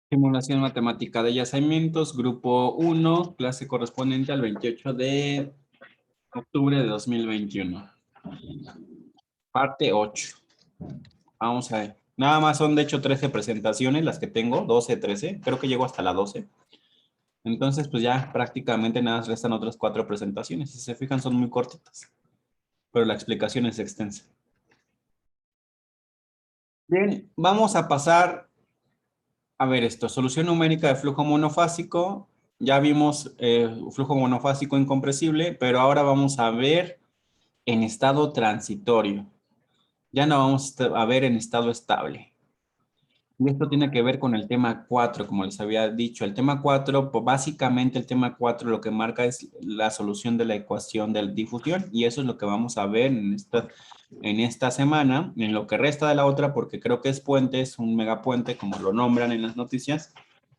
Simulación matemática de yacimientos, grupo 1, clase correspondiente al 28 de octubre de 2021. Parte 8. Vamos a ver. Nada más son de hecho 13 presentaciones las que tengo, 12, 13. Creo que llego hasta la 12. Entonces, pues ya prácticamente nada más restan otras 4 presentaciones. Si se fijan, son muy cortitas, pero la explicación es extensa. Bien, vamos a pasar a ver esto. Solución numérica de flujo monofásico. Ya vimos flujo monofásico incompresible, pero ahora vamos a ver en estado transitorio. Ya no vamos a ver en estado estable. Y esto tiene que ver con el tema 4, como les había dicho. El tema 4, pues básicamente el tema 4 lo que marca es la solución de la ecuación de difusión, y eso es lo que vamos a ver en esta semana, en lo que resta de la otra, porque creo que es puente, es un megapuente, como lo nombran en las noticias.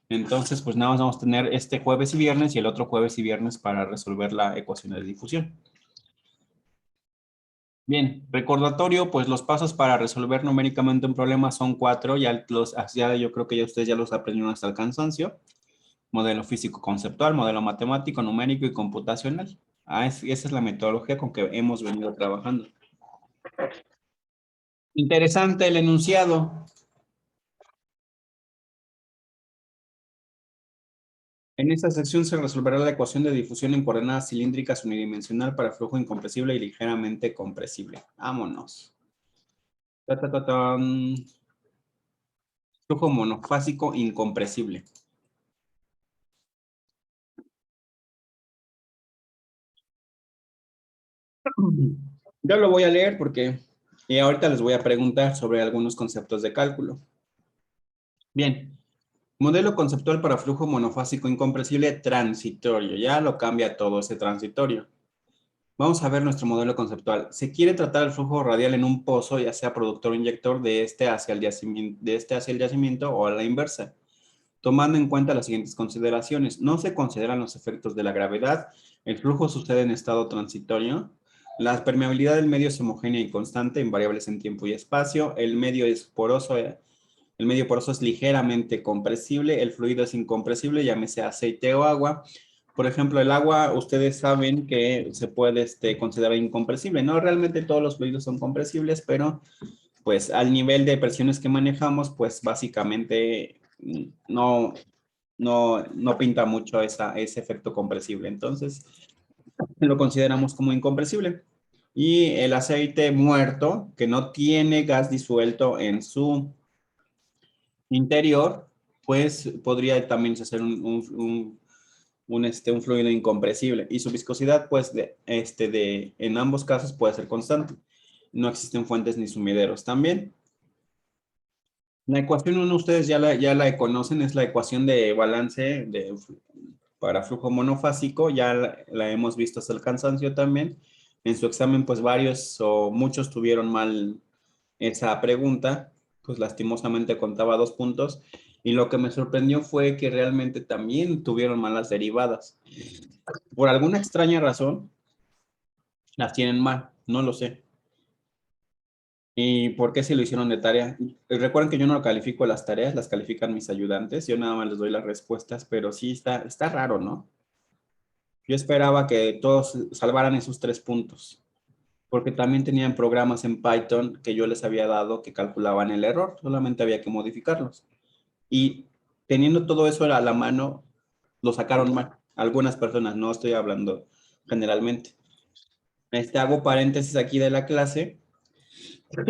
Entonces, pues nada más vamos a tener este jueves y viernes y el otro jueves y viernes para resolver la ecuación de difusión. Bien, recordatorio, pues los pasos para resolver numéricamente un problema son 4, yo creo que ya ustedes ya los aprendieron hasta el cansancio. Modelo físico conceptual, modelo matemático, numérico y computacional. Esa es la metodología con que hemos venido trabajando. Interesante el enunciado. En esta sección se resolverá la ecuación de difusión en coordenadas cilíndricas unidimensional para flujo incompresible y ligeramente compresible. Vámonos. Flujo monofásico incompresible. Yo lo voy a leer porque ahorita les voy a preguntar sobre algunos conceptos de cálculo. Bien, modelo conceptual para flujo monofásico incompresible transitorio. Ya lo cambia todo ese transitorio. Vamos a ver nuestro modelo conceptual. Se quiere tratar el flujo radial en un pozo, ya sea productor o inyector, de este hacia el yacimiento o a la inversa, tomando en cuenta las siguientes consideraciones. No se consideran los efectos de la gravedad, el flujo sucede en estado transitorio, la permeabilidad del medio es homogénea y constante en variables en tiempo y espacio, el medio poroso es ligeramente compresible, el fluido es incompresible, llámese aceite o agua. Por ejemplo, el agua, ustedes saben que se puede considerar incompresible. No realmente todos los fluidos son compresibles, pero pues al nivel de presiones que manejamos, pues básicamente no pinta mucho ese efecto compresible. Entonces, lo consideramos como incompresible. Y el aceite muerto, que no tiene gas disuelto en su interior, pues podría también ser un fluido incompresible. Y su viscosidad, pues, en ambos casos puede ser constante. No existen fuentes ni sumideros también. La ecuación 1 ustedes ya la conocen, es la ecuación de balance para flujo monofásico, ya la hemos visto hasta el cansancio también. En su examen, pues varios o muchos tuvieron mal esa pregunta, pues lastimosamente contaba 2 puntos, y lo que me sorprendió fue que realmente también tuvieron malas derivadas. Por alguna extraña razón, las tienen mal, no lo sé. ¿Y por qué se lo hicieron de tarea? Recuerden que yo no califico las tareas, las califican mis ayudantes, yo nada más les doy las respuestas, pero sí está raro, ¿no? Yo esperaba que todos salvaran esos 3 puntos, porque también tenían programas en Python que yo les había dado que calculaban el error, solamente había que modificarlos. Y teniendo todo eso a la mano, lo sacaron mal. Algunas personas, no estoy hablando generalmente. Hago paréntesis aquí de la clase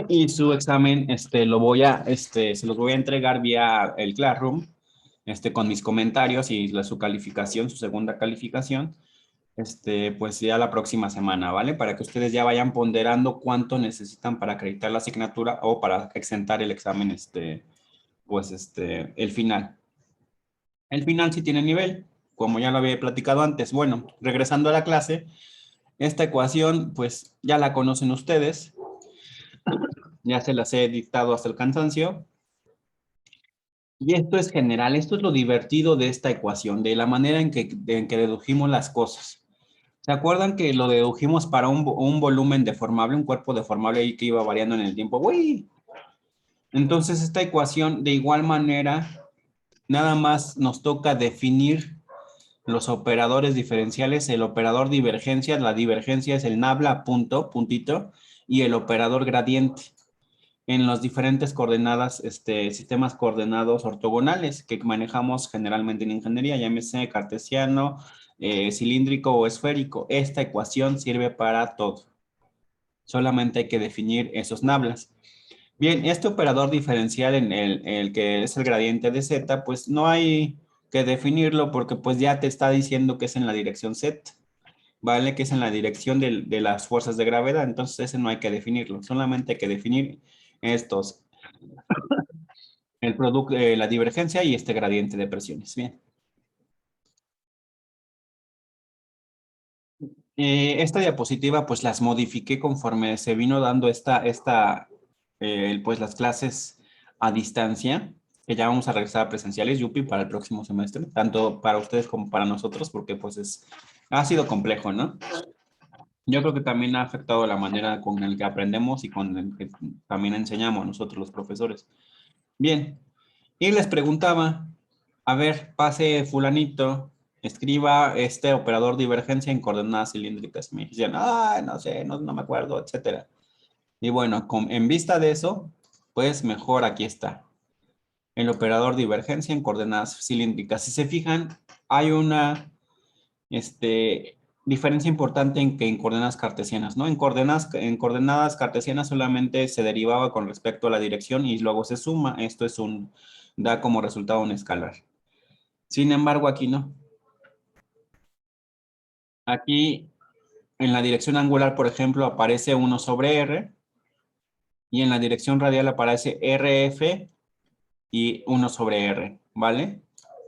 y su examen se los voy a entregar vía el Classroom, con mis comentarios y su calificación, su segunda calificación, pues ya la próxima semana, ¿vale? Para que ustedes ya vayan ponderando cuánto necesitan para acreditar la asignatura o para exentar el examen, el final. El final sí tiene nivel, como ya lo había platicado antes. Bueno, regresando a la clase, esta ecuación, pues ya la conocen ustedes, ya se las he dictado hasta el cansancio. Y esto es general, esto es lo divertido de esta ecuación, de la manera en que dedujimos las cosas. ¿Se acuerdan que lo dedujimos para un volumen deformable, un cuerpo deformable ahí que iba variando en el tiempo? ¡Uy! Entonces esta ecuación de igual manera nada más nos toca definir los operadores diferenciales, el operador divergencia, la divergencia es el nabla, punto, puntito, y el operador gradiente en los diferentes coordenadas, sistemas coordenados ortogonales que manejamos generalmente en ingeniería, llámese cartesiano, cilíndrico o esférico. Esta ecuación sirve para todo. Solamente hay que definir esos nablas. Bien, este operador diferencial en el que es el gradiente de z, pues no hay que definirlo porque pues ya te está diciendo que es en la dirección z, ¿vale? Que es en la dirección de las fuerzas de gravedad, entonces ese no hay que definirlo, solamente hay que definir estos, el producto, la divergencia y este gradiente de presiones. Bien. Esta diapositiva pues las modifiqué conforme se vino dando pues las clases a distancia, que ya vamos a regresar a presenciales, Yupi, para el próximo semestre, tanto para ustedes como para nosotros, porque pues ha sido complejo, ¿no? Yo creo que también ha afectado la manera con la que aprendemos y con la que también enseñamos nosotros los profesores. Bien, y les preguntaba, a ver, pase fulanito, escriba este operador divergencia en coordenadas cilíndricas. Me decían, no sé, no me acuerdo, etcétera. Y bueno, en vista de eso, pues mejor aquí está. El operador divergencia en coordenadas cilíndricas. Si se fijan, hay una diferencia importante en que en coordenadas cartesianas, ¿no? En coordenadas cartesianas solamente se derivaba con respecto a la dirección y luego se suma. Esto da como resultado un escalar. Sin embargo, aquí no. Aquí en la dirección angular, por ejemplo, aparece 1 sobre R y en la dirección radial aparece RF y 1 sobre R, ¿vale?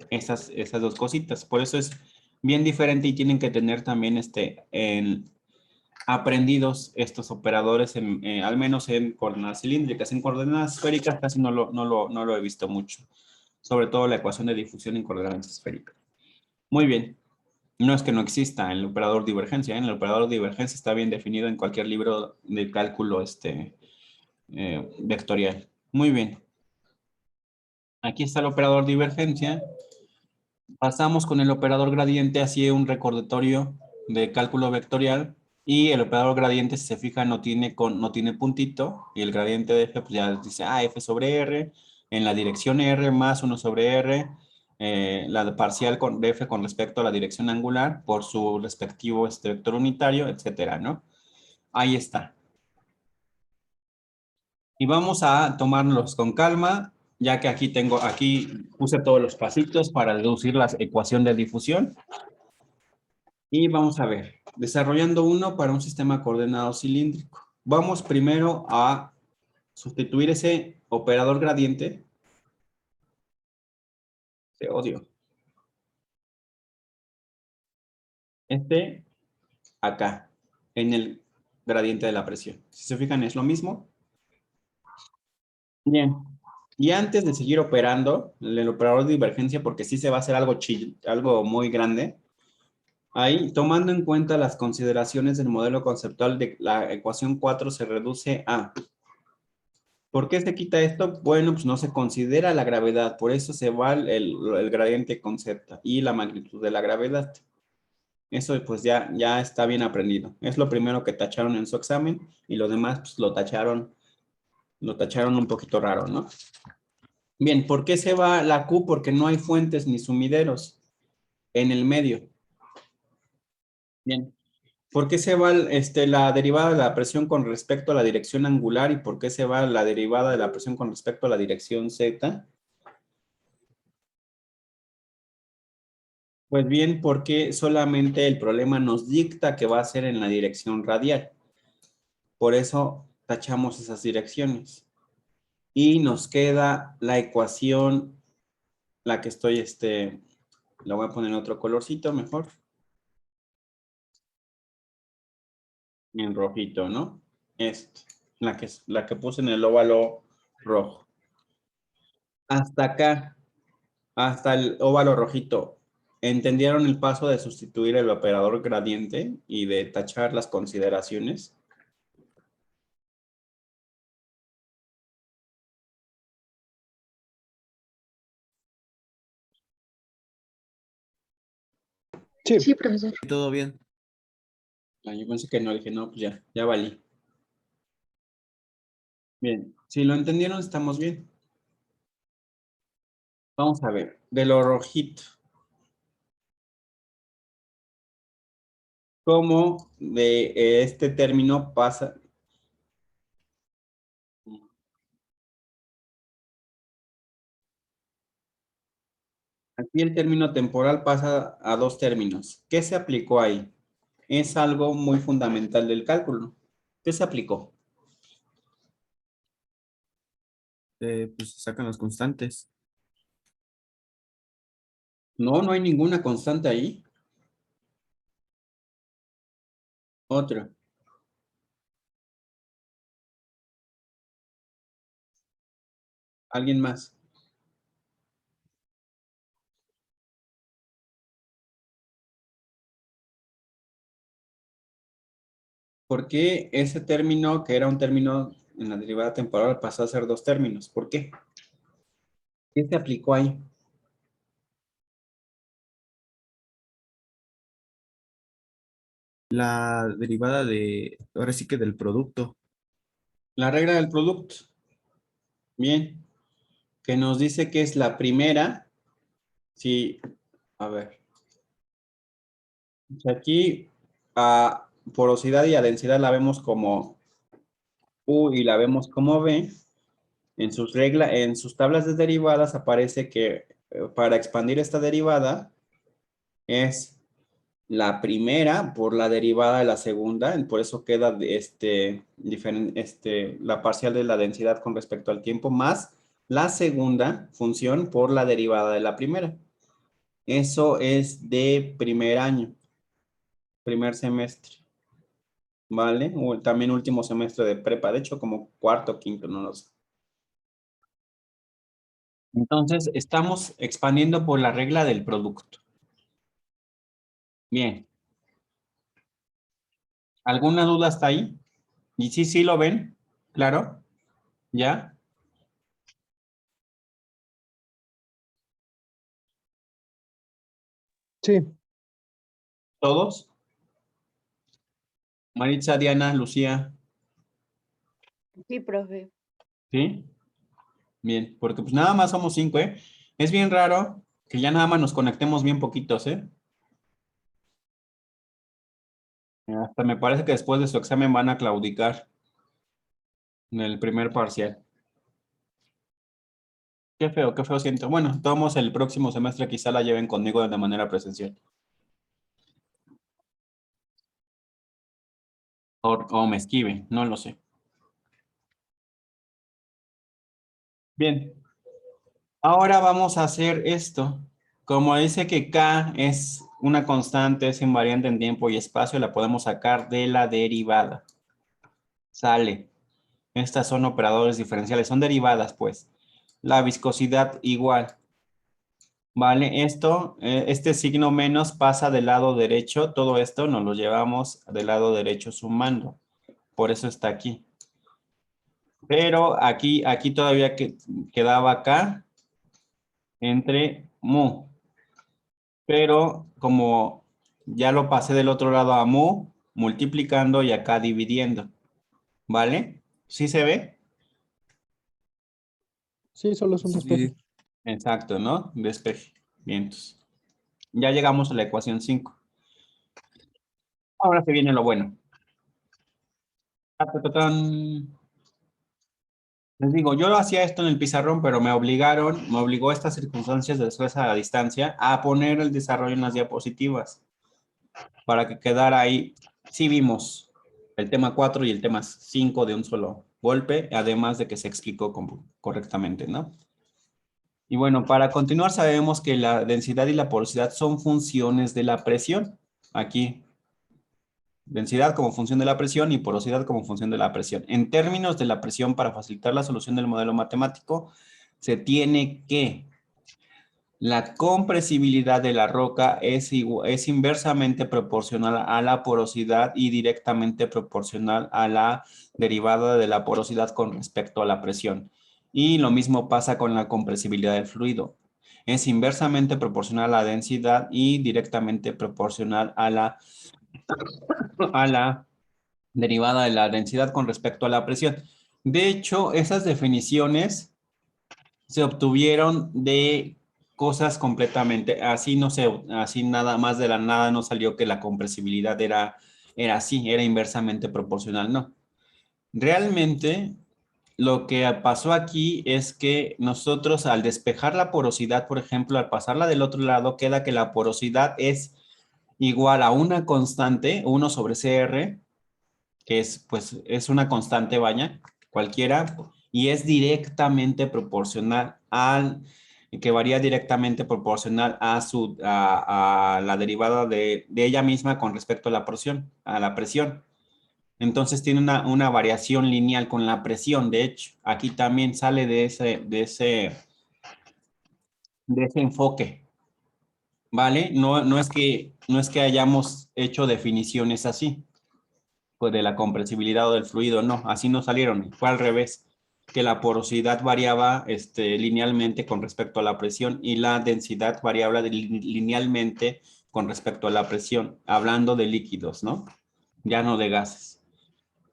Esas dos cositas. Por eso es bien diferente y tienen que tener también aprendidos estos operadores, al menos en coordenadas cilíndricas. En coordenadas esféricas casi no lo he visto mucho. Sobre todo la ecuación de difusión en coordenadas esféricas. Muy bien. No es que no exista el operador divergencia, ¿eh? El operador de divergencia está bien definido en cualquier libro de cálculo vectorial. Muy bien. Aquí está el operador divergencia. Pasamos con el operador gradiente, así un recordatorio de cálculo vectorial. Y el operador gradiente, si se fija, no tiene puntito. Y el gradiente de f, pues ya dice, f sobre r, en la dirección r más 1 sobre r, la parcial de f con respecto a la dirección angular por su respectivo vector unitario, etcétera, ¿no? Ahí está. Y vamos a tomárnoslos con calma, ya que aquí puse todos los pasitos para deducir la ecuación de difusión. Y vamos a ver, desarrollando uno para un sistema coordenado cilíndrico. Vamos primero a sustituir ese operador gradiente. Te odio. Acá, en el gradiente de la presión. Si se fijan, es lo mismo. Bien. Y antes de seguir operando el operador de divergencia, porque sí se va a hacer algo muy grande, ahí, tomando en cuenta las consideraciones del modelo conceptual de la ecuación 4 se reduce a... ¿Por qué se quita esto? Bueno, pues no se considera la gravedad, por eso se va el gradiente con Z y la magnitud de la gravedad. Eso pues ya está bien aprendido. Es lo primero que tacharon en su examen y lo demás pues lo tacharon un poquito raro, ¿no? Bien, ¿por qué se va la Q? Porque no hay fuentes ni sumideros en el medio. Bien. ¿Por qué se va la derivada de la presión con respecto a la dirección angular y por qué se va la derivada de la presión con respecto a la dirección Z? Pues bien, porque solamente el problema nos dicta que va a ser en la dirección radial. Por eso tachamos esas direcciones. Y nos queda la ecuación, la que estoy, la voy a poner en otro colorcito mejor. En rojito, ¿no? La que puse en el óvalo rojo. Hasta acá, hasta el óvalo rojito. ¿Entendieron el paso de sustituir el operador gradiente y de tachar las consideraciones? Sí. Sí, profesor. Todo bien. Ah, yo pensé que no, dije, no, pues ya valí. Bien, si lo entendieron, estamos bien. Vamos a ver, de lo rojito. ¿Cómo de este término pasa? Aquí el término temporal pasa a dos términos. ¿Qué se aplicó ahí? Es algo muy fundamental del cálculo. ¿Qué se aplicó? Pues se sacan las constantes. No, no hay ninguna constante ahí. Otra. ¿Alguien más? ¿Por qué ese término, que era un término en la derivada temporal, pasó a ser dos términos? ¿Por qué? ¿Qué se aplicó ahí? La derivada ahora sí que del producto. La regla del producto. Bien. Que nos dice que es la primera. Sí, a ver. Aquí a porosidad y a densidad la vemos como U y la vemos como V. En sus tablas de derivadas aparece que para expandir esta derivada es la primera por la derivada de la segunda, por eso queda la parcial de la densidad con respecto al tiempo, más la segunda función por la derivada de la primera. Eso es de primer año, primer semestre, ¿vale? O también último semestre de prepa, de hecho como cuarto o quinto, no lo sé. Entonces, estamos expandiendo por la regla del producto. Bien. ¿Alguna duda hasta ahí? ¿Y sí lo ven? ¿Claro? ¿Ya? Sí. ¿Todos? Maritza, Diana, Lucía, Sí, profe. ¿sí? Bien, porque pues nada más somos 5, ¿eh? Es bien raro que ya nada más nos conectemos bien poquitos, ¿eh? Hasta me parece que después de su examen van a claudicar en el primer parcial. Qué feo siento. Bueno, todos el próximo semestre quizá la lleven conmigo de manera presencial. O me esquive, no lo sé. Bien. Ahora vamos a hacer esto. Como dice que K es una constante, es invariante en tiempo y espacio, la podemos sacar de la derivada. Sale. Estas son operadores diferenciales, son derivadas, pues. La viscosidad igual. ¿Vale? Este signo menos pasa del lado derecho. Todo esto nos lo llevamos del lado derecho sumando. Por eso está aquí. Pero aquí todavía quedaba acá entre mu. Pero como ya lo pasé del otro lado a mu, multiplicando y acá dividiendo. ¿Vale? ¿Sí se ve? Sí, solo es un despeje. Sí. Exacto, ¿no? Despeje. Bien, entonces. Ya llegamos a la ecuación 5. Ahora se viene lo bueno. Les digo, yo hacía esto en el pizarrón, pero me obligó estas circunstancias de después a la distancia a poner el desarrollo en las diapositivas para que quedara ahí. Sí vimos el tema 4 y el tema 5 de un solo golpe, además de que se explicó correctamente, ¿no? Y bueno, para continuar sabemos que la densidad y la porosidad son funciones de la presión. Aquí, densidad como función de la presión y porosidad como función de la presión. En términos de la presión, para facilitar la solución del modelo matemático, se tiene que la compresibilidad de la roca es inversamente proporcional a la porosidad y directamente proporcional a la derivada de la porosidad con respecto a la presión. Y lo mismo pasa con la compresibilidad del fluido. Es inversamente proporcional a la densidad y directamente proporcional a la derivada de la densidad con respecto a la presión. De hecho, esas definiciones se obtuvieron de cosas completamente, así no sé, así nada más de la nada no salió que la compresibilidad era así, era inversamente proporcional, no. Realmente lo que pasó aquí es que nosotros al despejar la porosidad, por ejemplo, al pasarla del otro lado, queda que la porosidad es igual a una constante, 1 sobre CR, que es, pues, es una constante, vaya, cualquiera, y es directamente proporcional que varía directamente proporcional a la derivada de ella misma con respecto a la presión. Entonces tiene una variación lineal con la presión. De hecho, aquí también sale de ese enfoque, ¿vale? No es que hayamos hecho definiciones así, pues de la compresibilidad o del fluido, no, así no salieron, fue al revés, que la porosidad variaba linealmente con respecto a la presión y la densidad variaba linealmente con respecto a la presión, hablando de líquidos, ¿no? Ya no de gases.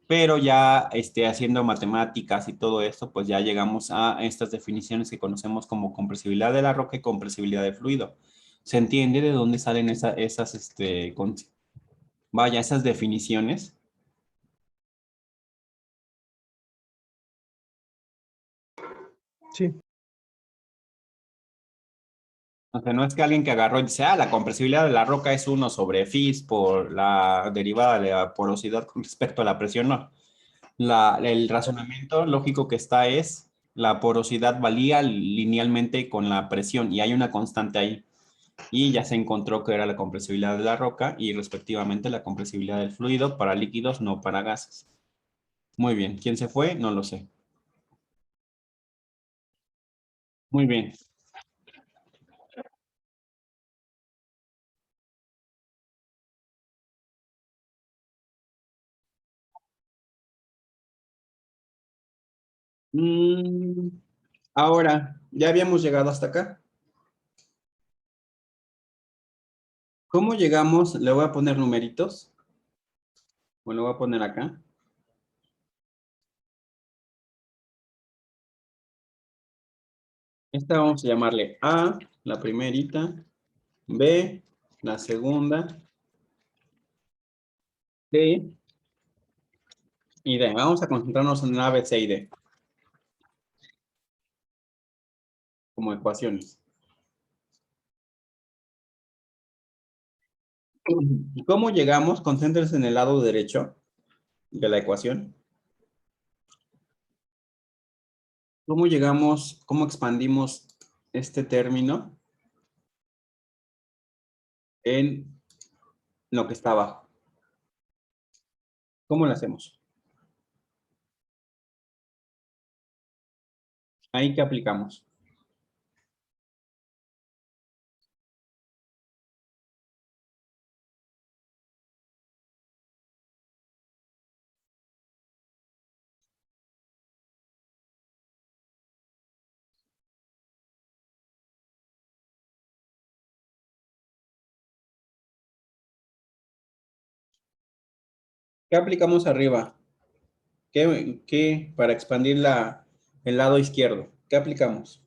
Pero ya haciendo matemáticas y todo esto, pues ya llegamos a estas definiciones que conocemos como compresibilidad de la roca y compresibilidad del fluido. ¿Se entiende de dónde salen esas definiciones? Sí, O sea, no es que alguien que agarró y dice, la compresibilidad de la roca es 1 sobre Fis por la derivada de la porosidad con respecto a la presión, no. El razonamiento lógico que está es, la porosidad valía linealmente con la presión y hay una constante ahí. Y ya se encontró que era la compresibilidad de la roca y respectivamente la compresibilidad del fluido para líquidos, no para gases. Muy bien, ¿quién se fue? No lo sé. Muy bien. Mm, ahora, ya habíamos llegado hasta acá. ¿Cómo llegamos? Le voy a poner numeritos. Bueno, lo voy a poner acá. Esta vamos a llamarle A, la primerita, B, la segunda, C y D. Vamos a concentrarnos en A, B, C y D como ecuaciones. ¿Y cómo llegamos? Concéntrense en el lado derecho de la ecuación. ¿Cómo llegamos? ¿Cómo expandimos este término en lo que está abajo? ¿Cómo lo hacemos? Ahí que aplicamos. ¿Qué aplicamos arriba? ¿Qué para expandir el lado izquierdo? ¿Qué aplicamos?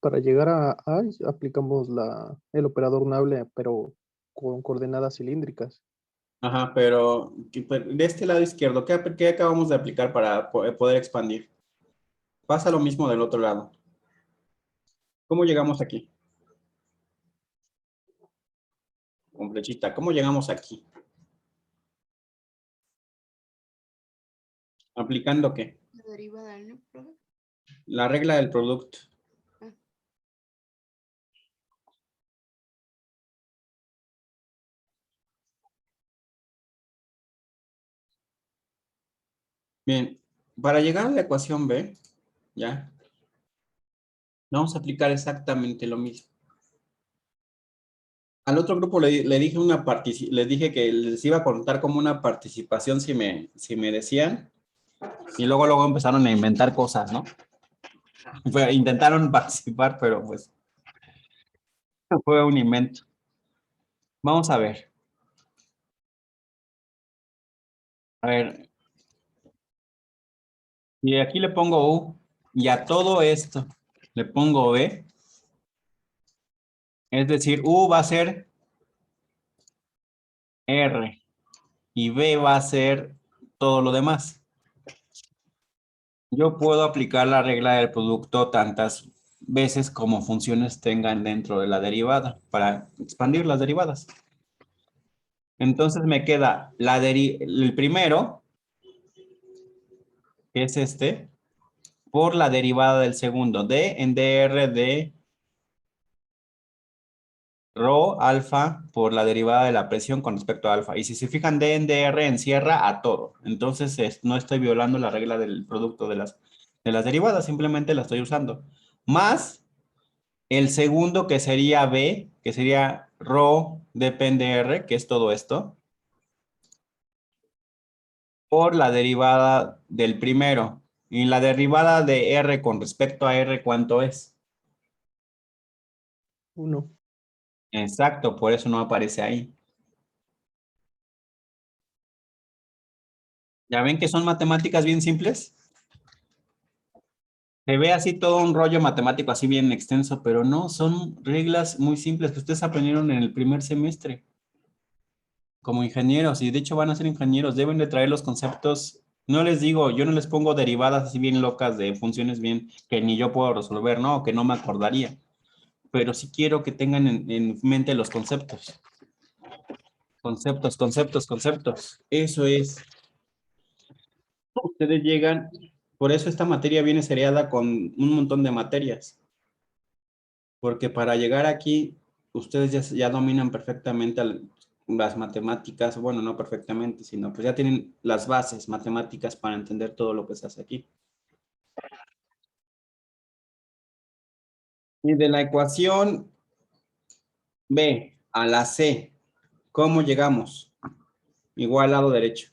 para llegar a A aplicamos el operador nable, pero con coordenadas cilíndricas. Ajá, pero de este lado izquierdo, ¿qué acabamos de aplicar para poder expandir? Pasa lo mismo del otro lado. ¿Cómo llegamos aquí? Con flechita. ¿Cómo llegamos aquí? ¿Aplicando qué? La derivada, ¿no, profe? La regla del producto. Ah. Bien, para llegar a la ecuación B, ya, vamos a aplicar exactamente lo mismo. Al otro grupo le dije les dije que les iba a contar como una participación si me decían, y luego empezaron a inventar cosas, ¿no? Intentaron participar, pero pues fue un invento. Vamos a ver. A ver. Y aquí le pongo U, y a todo esto le pongo B. Es decir, U va a ser R, y B va a ser todo lo demás. Yo puedo aplicar la regla del producto tantas veces como funciones tengan dentro de la derivada para expandir las derivadas. Entonces me queda el primero, que es este, por la derivada del segundo, D en dr de rho alfa por la derivada de la presión con respecto a alfa. Y si se fijan, D en dr encierra a todo. Entonces no estoy violando la regla del producto de las derivadas, simplemente la estoy usando. Más el segundo, que sería B, que sería rho depende R, que es todo esto, por la derivada del primero. Y la derivada de R con respecto a R, ¿cuánto es? 1. Exacto, por eso no aparece ahí. ¿Ya ven que son matemáticas bien simples? Se ve así todo un rollo matemático así bien extenso, pero no, son reglas muy simples que ustedes aprendieron en el primer semestre como ingenieros, y de hecho van a ser ingenieros, deben de traer los conceptos. No les digo, yo no les pongo derivadas así bien locas de funciones bien que ni yo puedo resolver, ¿no? O que no me acordaría, pero sí quiero que tengan en mente los conceptos. Conceptos, conceptos, conceptos. Eso es. Ustedes llegan, por eso esta materia viene seriada con un montón de materias, porque para llegar aquí, ustedes ya dominan perfectamente las matemáticas, bueno, no perfectamente, sino pues ya tienen las bases matemáticas para entender todo lo que se hace aquí. Y de la ecuación B a la C, ¿cómo llegamos? Igual lado derecho.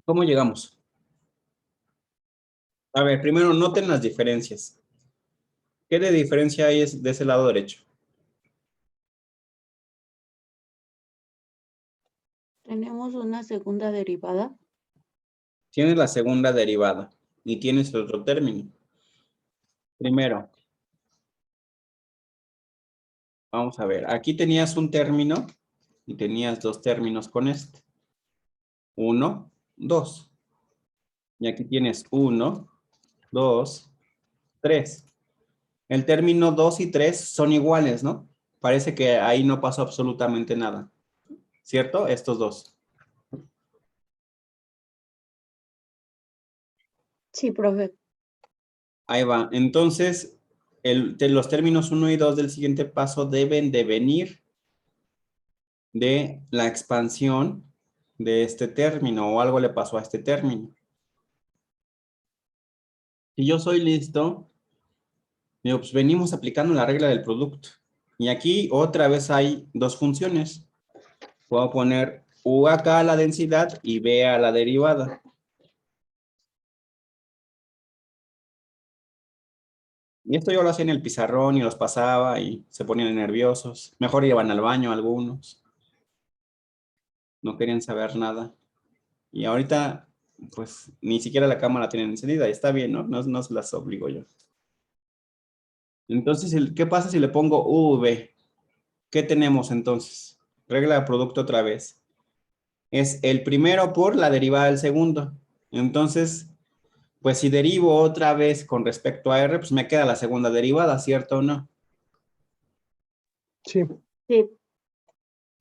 ¿Cómo llegamos? A ver, primero noten las diferencias. ¿Qué de diferencia hay de ese lado derecho? Tenemos una segunda derivada. Tienes la segunda derivada y tienes otro término. Primero, vamos a ver, aquí tenías un término y tenías dos términos con este. 1, 2. Y aquí tienes 1, 2, 3. El término 2 y 3 son iguales, ¿no? Parece que ahí no pasó absolutamente nada. ¿Cierto? Estos dos. Sí, profe. Ahí va. Entonces, los términos 1 y 2 del siguiente paso deben de venir de la expansión de este término, o algo le pasó a este término. Si yo soy listo, digo, pues venimos aplicando la regla del producto. Y aquí otra vez hay dos funciones. Puedo poner U acá a la densidad y B a la derivada. Y esto yo lo hacía en el pizarrón y los pasaba y se ponían nerviosos. Mejor iban al baño algunos. No querían saber nada. Y ahorita, pues, ni siquiera la cámara tienen encendida. Y está bien, ¿no? No se las obligo yo. Entonces, ¿qué pasa si le pongo V? ¿Qué tenemos entonces? Regla de producto otra vez. Es el primero por la derivada del segundo. Entonces, pues si derivo otra vez con respecto a R, pues me queda la segunda derivada, ¿cierto o no? Sí. Sí.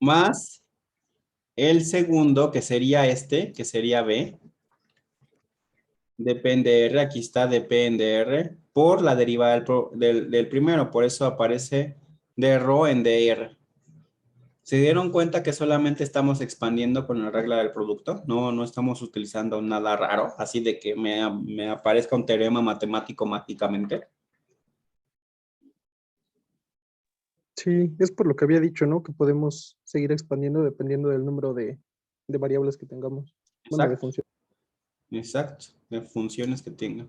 Más El segundo, que sería este, que sería B, depende de R, aquí está depende de R, por la derivada del primero, por eso aparece de ρ en dr. ¿Se dieron cuenta que solamente estamos expandiendo con la regla del producto? No estamos utilizando nada raro, así de que me aparezca un teorema matemático mágicamente. Sí, es por lo que había dicho, ¿no? Que podemos seguir expandiendo dependiendo del número de variables que tengamos. Bueno, de Exacto. funciones. Exacto, de funciones que tenga.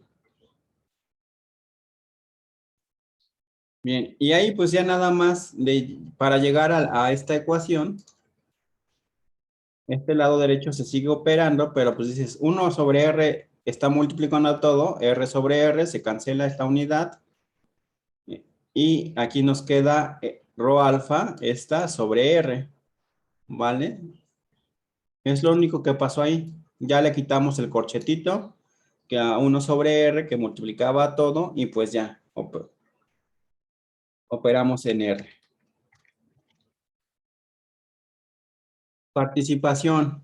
Bien, y ahí pues ya nada más para llegar a esta ecuación, este lado derecho se sigue operando, pero pues dices 1 sobre R está multiplicando a todo, R sobre R, se cancela esta unidad, y aquí nos queda ρ alfa, esta sobre R, ¿vale? Es lo único que pasó ahí. Ya le quitamos el corchetito, que a 1 sobre R, que multiplicaba todo, y pues ya, operamos en R. Participación.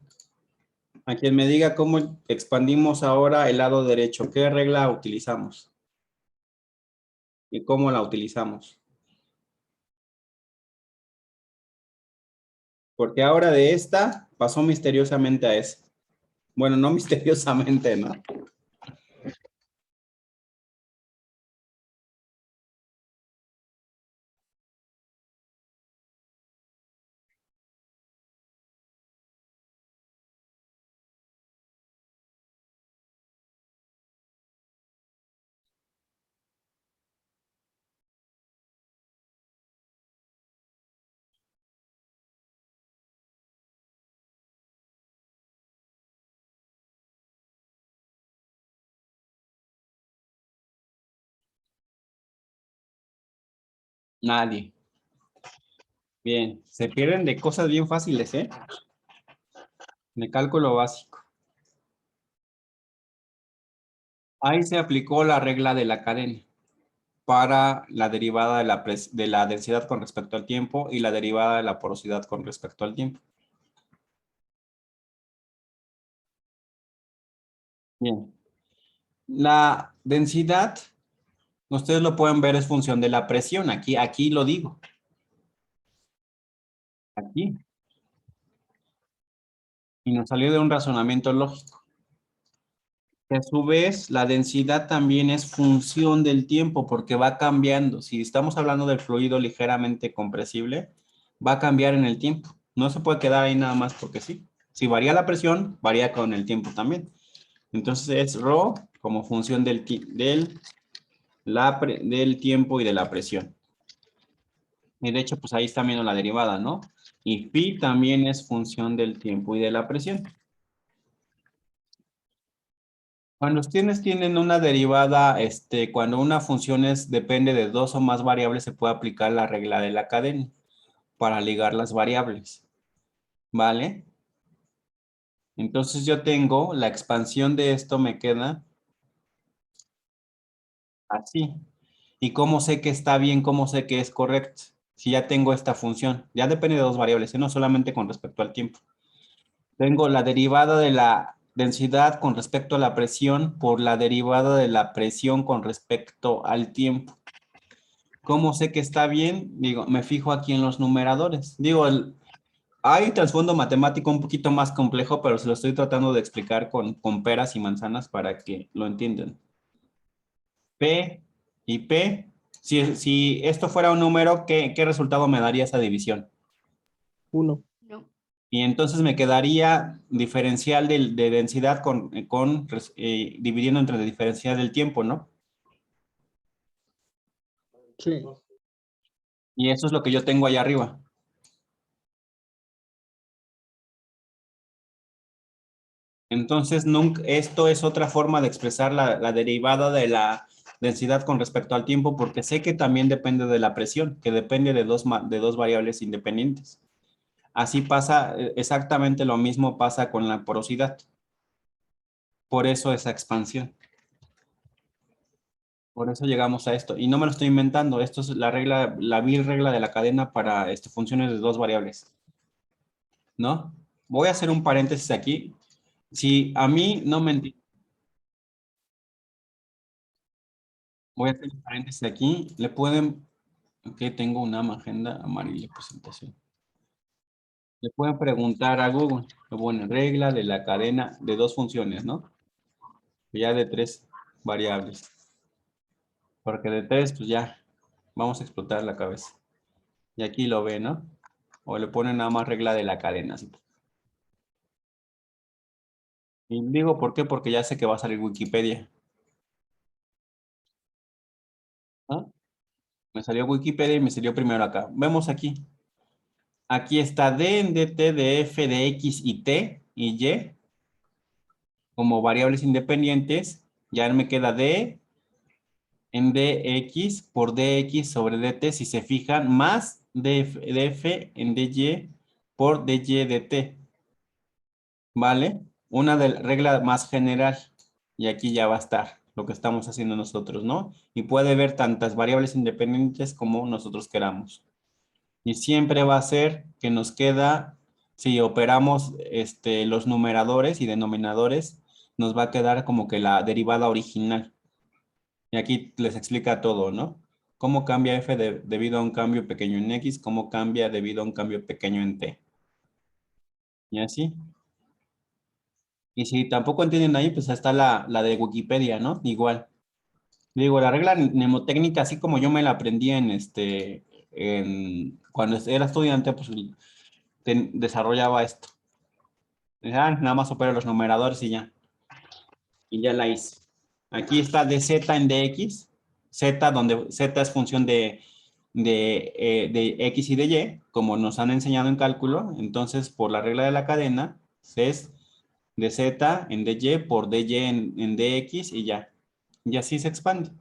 A quien me diga cómo expandimos ahora el lado derecho, ¿qué regla utilizamos? ¿Y cómo la utilizamos? Porque ahora de esta pasó misteriosamente a esa. Bueno, no misteriosamente, ¿no? Nadie. Bien, se pierden de cosas bien fáciles, ¿eh? De cálculo básico. Ahí se aplicó la regla de la cadena para la derivada de la densidad con respecto al tiempo y la derivada de la porosidad con respecto al tiempo. Bien. La densidad, ustedes lo pueden ver, es función de la presión. Aquí lo digo. Aquí. Y nos salió de un razonamiento lógico. A su vez, la densidad también es función del tiempo porque va cambiando. Si estamos hablando del fluido ligeramente compresible, va a cambiar en el tiempo. No se puede quedar ahí nada más porque sí. Si varía la presión, varía con el tiempo también. Entonces es ρ como función del tiempo y de la presión. Y de hecho, pues ahí está viendo la derivada, ¿no? Y phi también es función del tiempo y de la presión. Cuando ustedes tienen una derivada, cuando una función depende de dos o más variables, se puede aplicar la regla de la cadena para ligar las variables, ¿vale? Entonces yo tengo la expansión de esto me queda así. ¿Y cómo sé que está bien? ¿Cómo sé que es correcto? Si ya tengo esta función, ya depende de dos variables, no solamente con respecto al tiempo. Tengo la derivada de la densidad con respecto a la presión por la derivada de la presión con respecto al tiempo. ¿Cómo sé que está bien? Digo, me fijo aquí en los numeradores. Digo, hay trasfondo matemático un poquito más complejo, pero se lo estoy tratando de explicar con peras y manzanas para que lo entiendan. P y P, si esto fuera un número, ¿qué resultado me daría esa división? 1. Y entonces me quedaría diferencial de densidad dividiendo entre la diferencial del tiempo, ¿no? Sí. Y eso es lo que yo tengo allá arriba. Entonces, esto es otra forma de expresar la derivada de la densidad con respecto al tiempo, porque sé que también depende de la presión, que depende de dos variables independientes. Así pasa, exactamente lo mismo pasa con la porosidad. Por eso esa expansión. Por eso llegamos a esto. Y no me lo estoy inventando. Esto es la vil regla de la cadena para funciones de dos variables. ¿No? Voy a hacer un paréntesis aquí. Si a mí no me entienden, voy a hacer un paréntesis aquí. Le pueden, que tengo una agenda amarilla de presentación. Le pueden preguntar a Google, bueno, regla de la cadena de 2 funciones, ¿no? Ya de 3 variables. Porque de 3, pues ya, vamos a explotar la cabeza. Y aquí lo ve, ¿no? O le ponen nada más regla de la cadena. ¿Sí? Y digo, ¿por qué? Porque ya sé que va a salir Wikipedia. ¿No? Me salió Wikipedia y me salió primero acá. Vemos aquí. Aquí está D en dt de f de x y t y y como variables independientes. Ya me queda d en dx por dx sobre dt, si se fijan, más df en dy por dy dt. ¿Vale? Una regla más general. Y aquí ya va a estar lo que estamos haciendo nosotros, ¿no? Y puede ver tantas variables independientes como nosotros queramos. Y siempre va a ser que nos queda, si operamos los numeradores y denominadores, nos va a quedar como que la derivada original. Y aquí les explica todo, ¿no? Cómo cambia f debido a un cambio pequeño en x, cómo cambia debido a un cambio pequeño en t. Y así. Y si tampoco entienden ahí, pues está la de Wikipedia, ¿no? Igual. Digo, la regla mnemotécnica, así como yo me la aprendí cuando era estudiante, pues desarrollaba esto. Nada más opero los numeradores y ya. Y ya la hice. Aquí está de z en dx. Z, donde z es función de x y de y, como nos han enseñado en cálculo. Entonces, por la regla de la cadena, es de z en dy por dy en dx y ya. Y así se expande.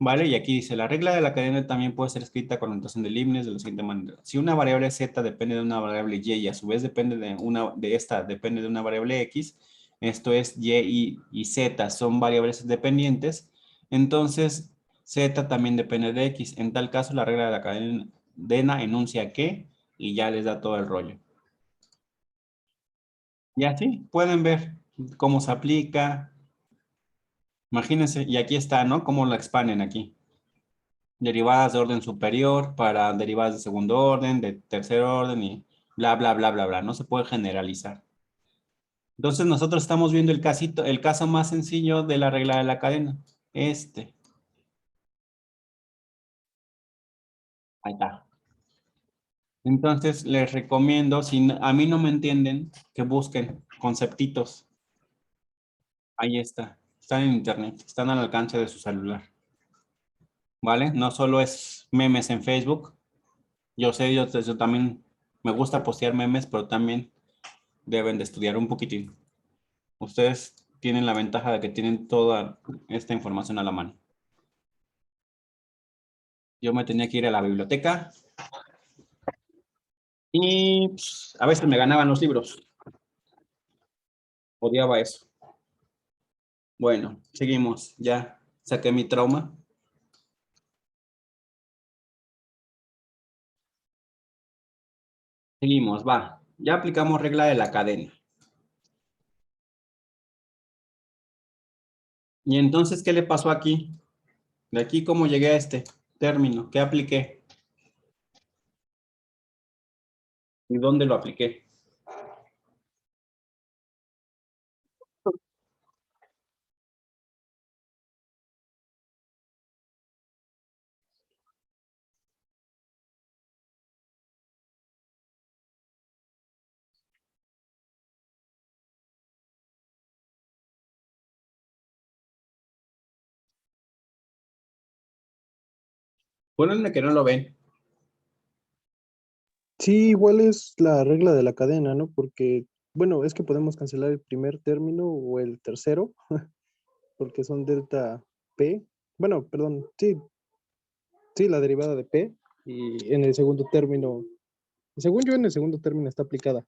¿Vale? Y aquí dice, la regla de la cadena también puede ser escrita con la notación de Leibniz de la siguiente manera. Si una variable z depende de una variable y a su vez depende depende de una variable x, esto es y z son variables dependientes, entonces z también depende de x. En tal caso, la regla de la cadena enuncia que y ya les da todo el rollo. Y así pueden ver cómo se aplica. Imagínense, y aquí está, ¿no? Cómo lo expanden aquí. Derivadas de orden superior para derivadas de segundo orden, de tercer orden y bla, bla, bla, bla, bla. No se puede generalizar. Entonces nosotros estamos viendo el caso más sencillo de la regla de la cadena. Ahí está. Entonces les recomiendo, si a mí no me entienden, que busquen conceptitos. Ahí está. Están en internet, están al alcance de su celular. ¿Vale? No solo es memes en Facebook. Yo sé, yo también me gusta postear memes, pero también deben de estudiar un poquitín. Ustedes tienen la ventaja de que tienen toda esta información a la mano. Yo me tenía que ir a la biblioteca y pues, a veces me ganaban los libros. Odiaba eso. Bueno, seguimos. Ya saqué mi trauma. Seguimos, va. Ya aplicamos regla de la cadena. Y entonces, ¿qué le pasó aquí? De aquí, ¿cómo llegué a este término? ¿Qué apliqué? ¿Y dónde lo apliqué? Pónganme que no lo ven. Sí, igual es la regla de la cadena, ¿no? Porque, bueno, es que podemos cancelar el primer término o el tercero, porque son delta P. Bueno, perdón, sí, la derivada de P. Y en el segundo término, según yo, en el segundo término está aplicada.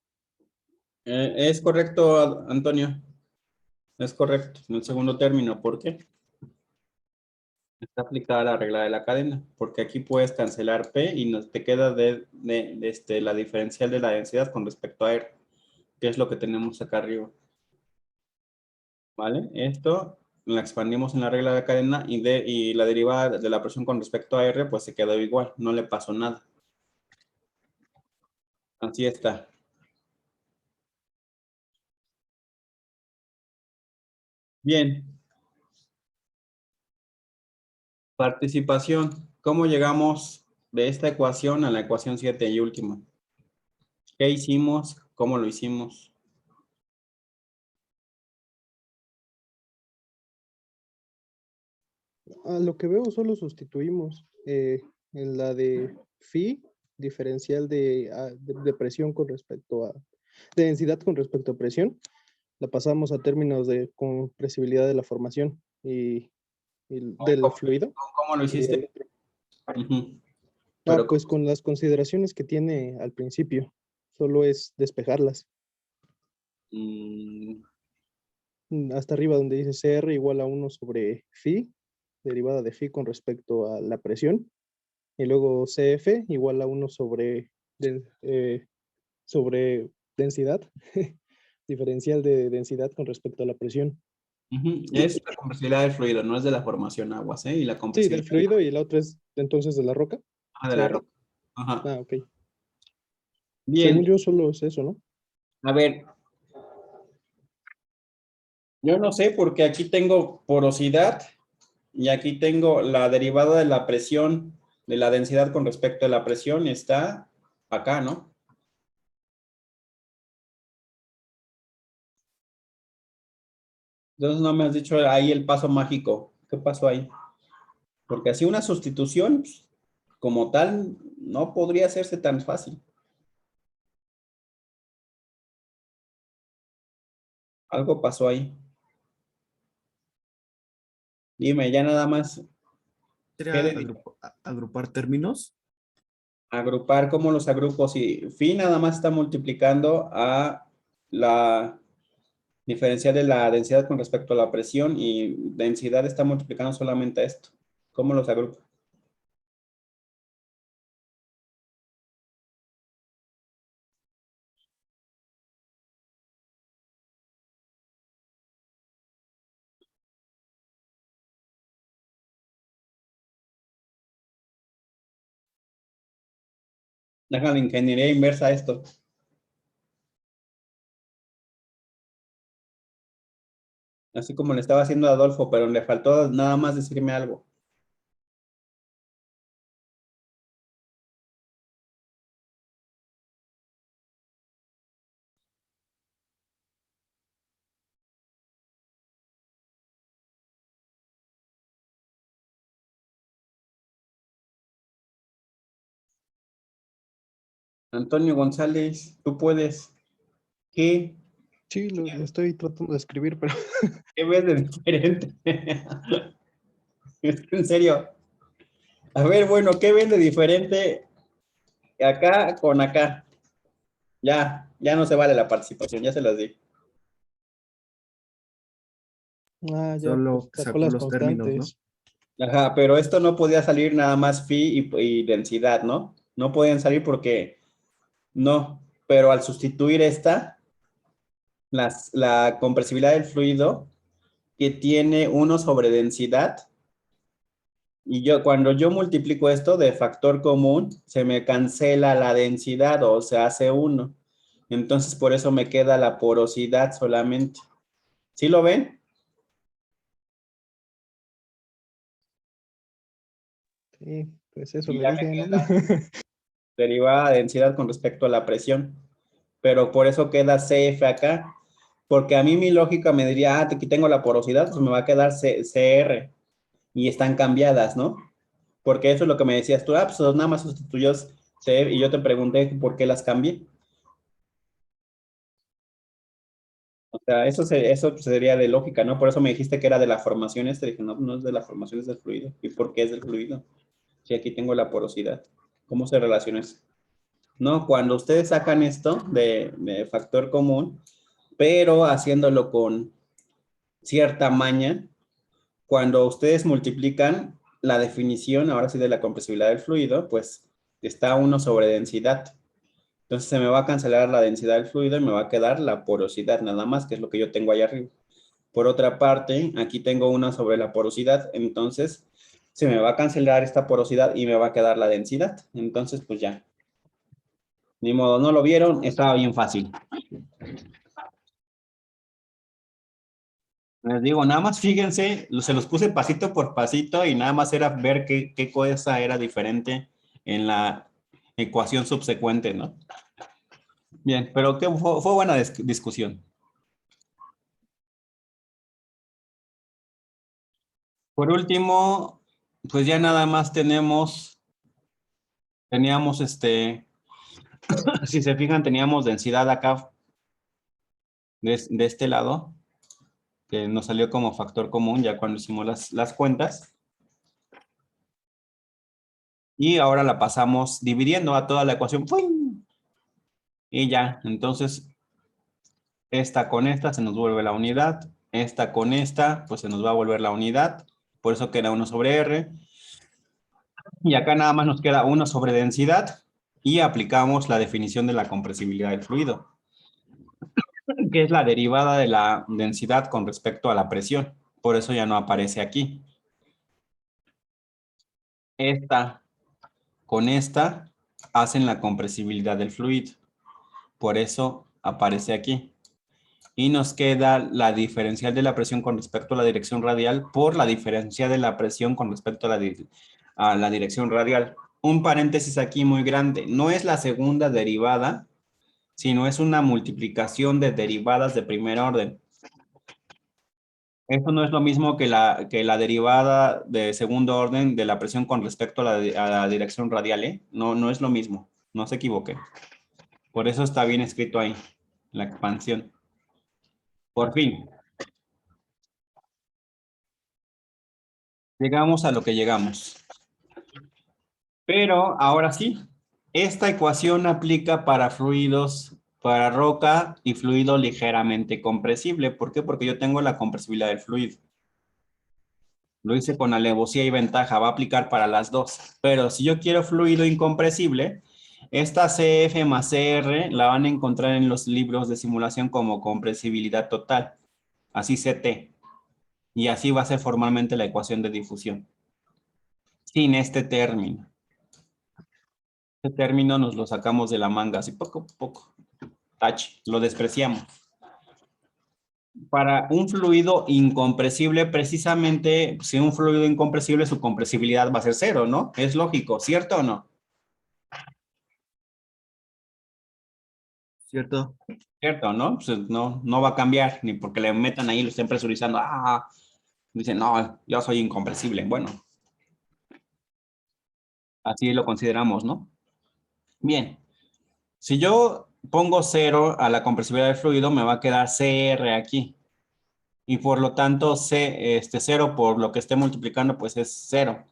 Es correcto, Antonio. Es correcto. En el segundo término. ¿Por qué? Está aplicada la regla de la cadena, porque aquí puedes cancelar P y te queda la diferencial de la densidad con respecto a R. que es lo que tenemos acá arriba. ¿Vale? Esto la expandimos en la regla de la cadena y la derivada de la presión con respecto a R, pues se quedó igual, no le pasó nada. Así está. Bien. Participación. ¿Cómo llegamos de esta ecuación a la ecuación 7 y última? ¿Qué hicimos? ¿Cómo lo hicimos? A lo que veo solo sustituimos en la de phi, diferencial de presión con respecto a, de densidad con respecto a presión, la pasamos a términos de compresibilidad de la formación y del fluido. ¿Cómo lo Y hiciste? Ujú. Ah, Pero, pues con las consideraciones que tiene al principio, solo es despejarlas. mm, Hasta arriba donde dice CR igual a 1 sobre phi, derivada de phi con respecto a la presión, y luego CF igual a 1 sobre densidad, diferencial de densidad con respecto a la presión. ujú. Es la compresibilidad del fluido, no es de la formación aguas, ¿eh? Y la Sí, del compresibilidad fluido y la otra es entonces de la roca. de la CR. roca. Ajá. Ah, ok. Según Bien. yo solo es eso, ¿no? A ver, yo no sé porque aquí tengo porosidad y aquí tengo la derivada de la presión, de la densidad con respecto a la presión, está acá, ¿no? Entonces no me has dicho ahí el paso mágico. ¿Qué pasó ahí? Porque así una sustitución, pues, como tal, no podría hacerse tan fácil. Algo pasó ahí. Dime, ya nada más. ¿Sería ¿Qué agrupar términos? agrupar cómo los agrupo? Si phi nada más está multiplicando a la diferencial de la densidad con respecto a la presión y densidad está multiplicando solamente a esto. ¿Cómo los agrupo? Déjale ingeniería inversa a esto. Así como le estaba haciendo a Adolfo, pero le faltó nada más decirme algo. Antonio González, tú puedes. ¿Qué, Sí, lo estoy tratando de escribir, pero qué ves de diferente? En serio. A ver, bueno, ¿qué ven de diferente acá con acá? Ya no se vale la participación, ya se las di. ya, pues Solo sacó sacó las los términos, ¿no? constantes. Ajá, pero esto no podía salir nada más phi y densidad, ¿no? No podían salir porque no, pero al sustituir esta, la compresibilidad del fluido que tiene 1 sobre densidad, y cuando yo multiplico esto de factor común, se me cancela la densidad o se hace 1. Entonces por eso me queda la porosidad solamente. ¿Sí lo ven? Sí, pues eso Y le ya me dije, ¿no? queda derivada de densidad con respecto a la presión. Pero por eso queda CF acá. Porque a mí mi lógica me diría, aquí tengo la porosidad, pues me va a quedar CR. Y están cambiadas, ¿no? Porque eso es lo que me decías tú, pues nada más sustituyó CF y yo te pregunté por qué las cambié. O sea, eso sería de lógica, ¿no? Por eso me dijiste que era de la formación te dije, no, no es de la formación, es del fluido. ¿Y por qué es del fluido? Si aquí tengo la porosidad. ¿Cómo se relaciona eso? No, cuando ustedes sacan esto de factor común, pero haciéndolo con cierta maña, cuando ustedes multiplican la definición, ahora sí de la compresibilidad del fluido, pues está 1 sobre densidad. Entonces se me va a cancelar la densidad del fluido y me va a quedar la porosidad nada más, que es lo que yo tengo ahí arriba. Por otra parte, aquí tengo una sobre la porosidad, entonces se me va a cancelar esta porosidad y me va a quedar la densidad. Entonces, pues ya. Ni modo, no lo vieron, estaba bien fácil. Les digo, nada más fíjense, se los puse pasito por pasito y nada más era ver qué cosa era diferente en la ecuación subsecuente, ¿no? Bien, pero fue buena discusión. Por último, pues ya nada más teníamos si se fijan, teníamos densidad acá de este lado, que nos salió como factor común ya cuando hicimos las cuentas. Y ahora la pasamos dividiendo a toda la ecuación. ¡Fuing! Y ya, entonces, esta con esta se nos vuelve la unidad. Esta con esta, pues se nos va a volver la unidad. Por eso queda 1 sobre R. Y acá nada más nos queda 1 sobre densidad. Y aplicamos la definición de la compresibilidad del fluido, que es la derivada de la densidad con respecto a la presión. Por eso ya no aparece aquí. Esta con esta hacen la compresibilidad del fluido. Por eso aparece aquí. Y nos queda la diferencial de la presión con respecto a la dirección radial por la diferencial de la presión con respecto a la dirección radial. Un paréntesis aquí muy grande. No es la segunda derivada, sino es una multiplicación de derivadas de primer orden. Esto no es lo mismo que la derivada de segundo orden de la presión con respecto a la dirección radial, ¿eh? No, no es lo mismo. No se equivoquen. Por eso está bien escrito ahí, la expansión. Por fin. Llegamos a lo que llegamos. Pero ahora sí, esta ecuación aplica para fluidos, para roca y fluido ligeramente compresible. ¿Por qué? Porque yo tengo la compresibilidad del fluido. Lo hice con alevosía y ventaja, va a aplicar para las dos. Pero si yo quiero fluido incompresible, esta CF más CR la van a encontrar en los libros de simulación como compresibilidad total. Así CT. Y así va a ser formalmente la ecuación de difusión. Sin este término. Este término nos lo sacamos de la manga, así poco a poco. Tache, lo despreciamos. Para un fluido incompresible, precisamente, si un fluido incompresible, su compresibilidad va a ser 0, ¿no? Es lógico, ¿cierto o no? ¿Cierto? ¿Cierto, no? Pues no va a cambiar, ni porque le metan ahí, lo estén presurizando. Dicen, no, yo soy incompresible. Bueno, así lo consideramos, ¿no? Bien. Si yo pongo 0 a la compresibilidad del fluido, me va a quedar CR aquí. Y por lo tanto, 0 por lo que esté multiplicando, pues es 0.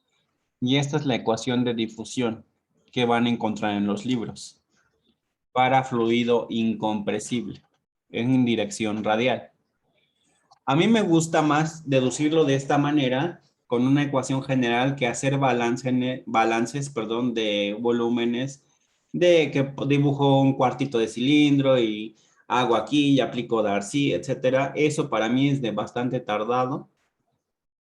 Y esta es la ecuación de difusión que van a encontrar en los libros para fluido incompresible en dirección radial. A mí me gusta más deducirlo de esta manera con una ecuación general que hacer balances de volúmenes de que dibujo un cuartito de cilindro y hago aquí y aplico Darcy, etcétera. Eso para mí es de bastante tardado.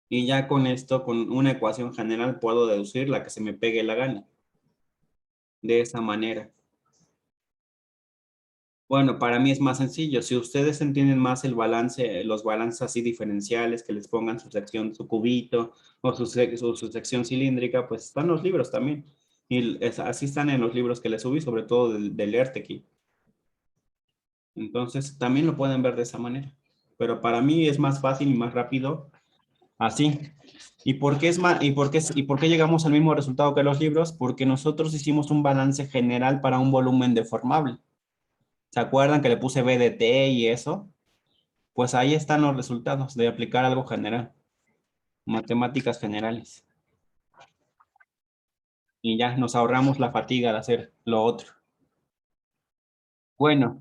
Y ya con esto, con una ecuación general, puedo deducir la que se me pegue la gana. De esa manera. Bueno, para mí es más sencillo. Si ustedes entienden más el balance, los balances así diferenciales, que les pongan su sección, su cubito, o su sección cilíndrica, pues están los libros también. Y así están en los libros que les subí, sobre todo del ERTE. Entonces, también lo pueden ver de esa manera. Pero para mí es más fácil y más rápido así. ¿Y por qué por qué llegamos al mismo resultado que los libros? Porque nosotros hicimos un balance general para un volumen deformable. ¿Se acuerdan que le puse BDT y eso? Pues ahí están los resultados de aplicar algo general. Matemáticas generales. Y ya nos ahorramos la fatiga de hacer lo otro. Bueno,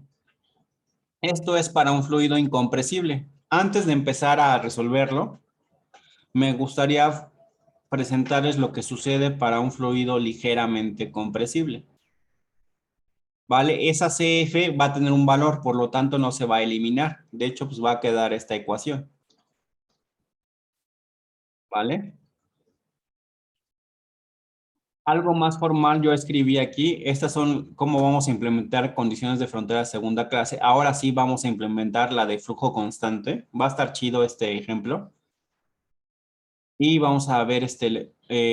esto es para un fluido incompresible. Antes de empezar a resolverlo, me gustaría presentarles lo que sucede para un fluido ligeramente compresible. ¿vale? Esa CF va a tener un valor, por lo tanto no se va a eliminar. De hecho, pues va a quedar esta ecuación. ¿Vale? Algo más formal yo escribí aquí. Estas son cómo vamos a implementar condiciones de frontera de segunda clase. Ahora sí vamos a implementar la de flujo constante. Va a estar chido este ejemplo. Y vamos a ver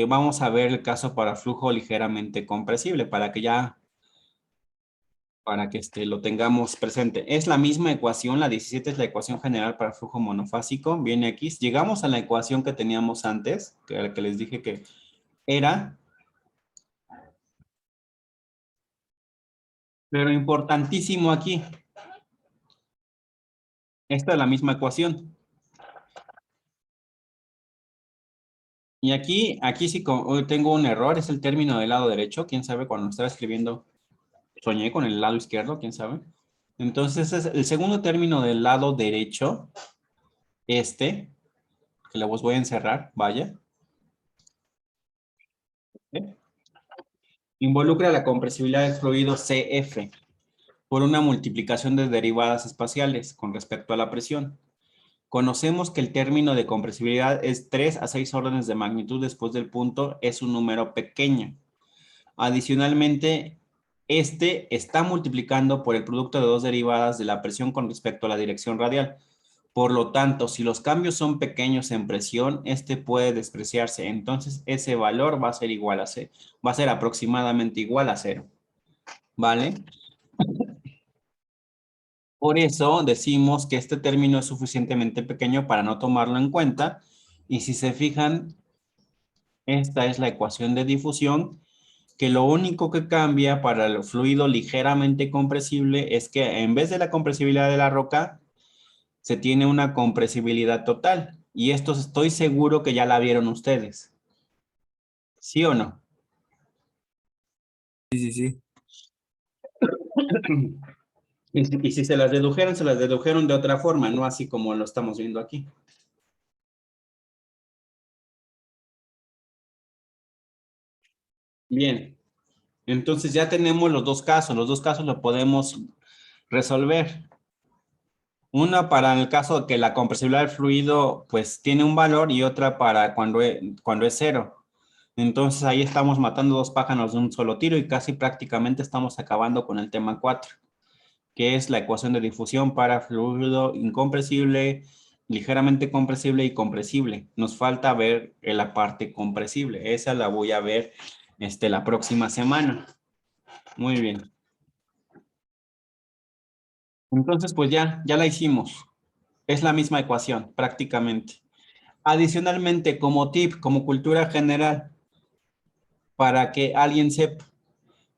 vamos a ver el caso para flujo ligeramente compresible para que ya lo tengamos presente. Es la misma ecuación, la 17 es la ecuación general para flujo monofásico, viene aquí. Llegamos a la ecuación que teníamos antes, que les dije que era, pero importantísimo aquí, esta es la misma ecuación. Y aquí sí tengo un error, es el término del lado derecho, quién sabe, cuando estaba escribiendo, soñé con el lado izquierdo, quién sabe. Entonces es el segundo término del lado derecho, que los voy a encerrar, vaya. ¿Eh? Involucra la compresibilidad del fluido CF por una multiplicación de derivadas espaciales con respecto a la presión. Conocemos que el término de compresibilidad es 3 a 6 órdenes de magnitud después del punto, es un número pequeño. Adicionalmente, este está multiplicando por el producto de dos derivadas de la presión con respecto a la dirección radial. Por lo tanto, si los cambios son pequeños en presión, este puede despreciarse. Entonces, ese valor va a ser igual a cero. Va a ser aproximadamente igual a 0. ¿Vale? Por eso decimos que este término es suficientemente pequeño para no tomarlo en cuenta. Y si se fijan, esta es la ecuación de difusión, que lo único que cambia para el fluido ligeramente compresible es que en vez de la compresibilidad de la roca, se tiene una compresibilidad total. Y esto estoy seguro que ya la vieron ustedes. ¿Sí o no? Sí, sí, sí. Y si se las dedujeron de otra forma, no así como lo estamos viendo aquí. Bien, entonces ya tenemos los dos casos lo podemos resolver. Una para el caso de que la compresibilidad del fluido pues tiene un valor y otra para cuando es cero. Entonces ahí estamos matando dos pájaros de un solo tiro y casi prácticamente estamos acabando con el tema 4, que es la ecuación de difusión para fluido incompresible, ligeramente compresible y compresible. Nos falta ver la parte compresible. Esa la voy a ver la próxima semana. Muy bien. Entonces, pues ya la hicimos. Es la misma ecuación, prácticamente. Adicionalmente, como tip, como cultura general, para que alguien sepa,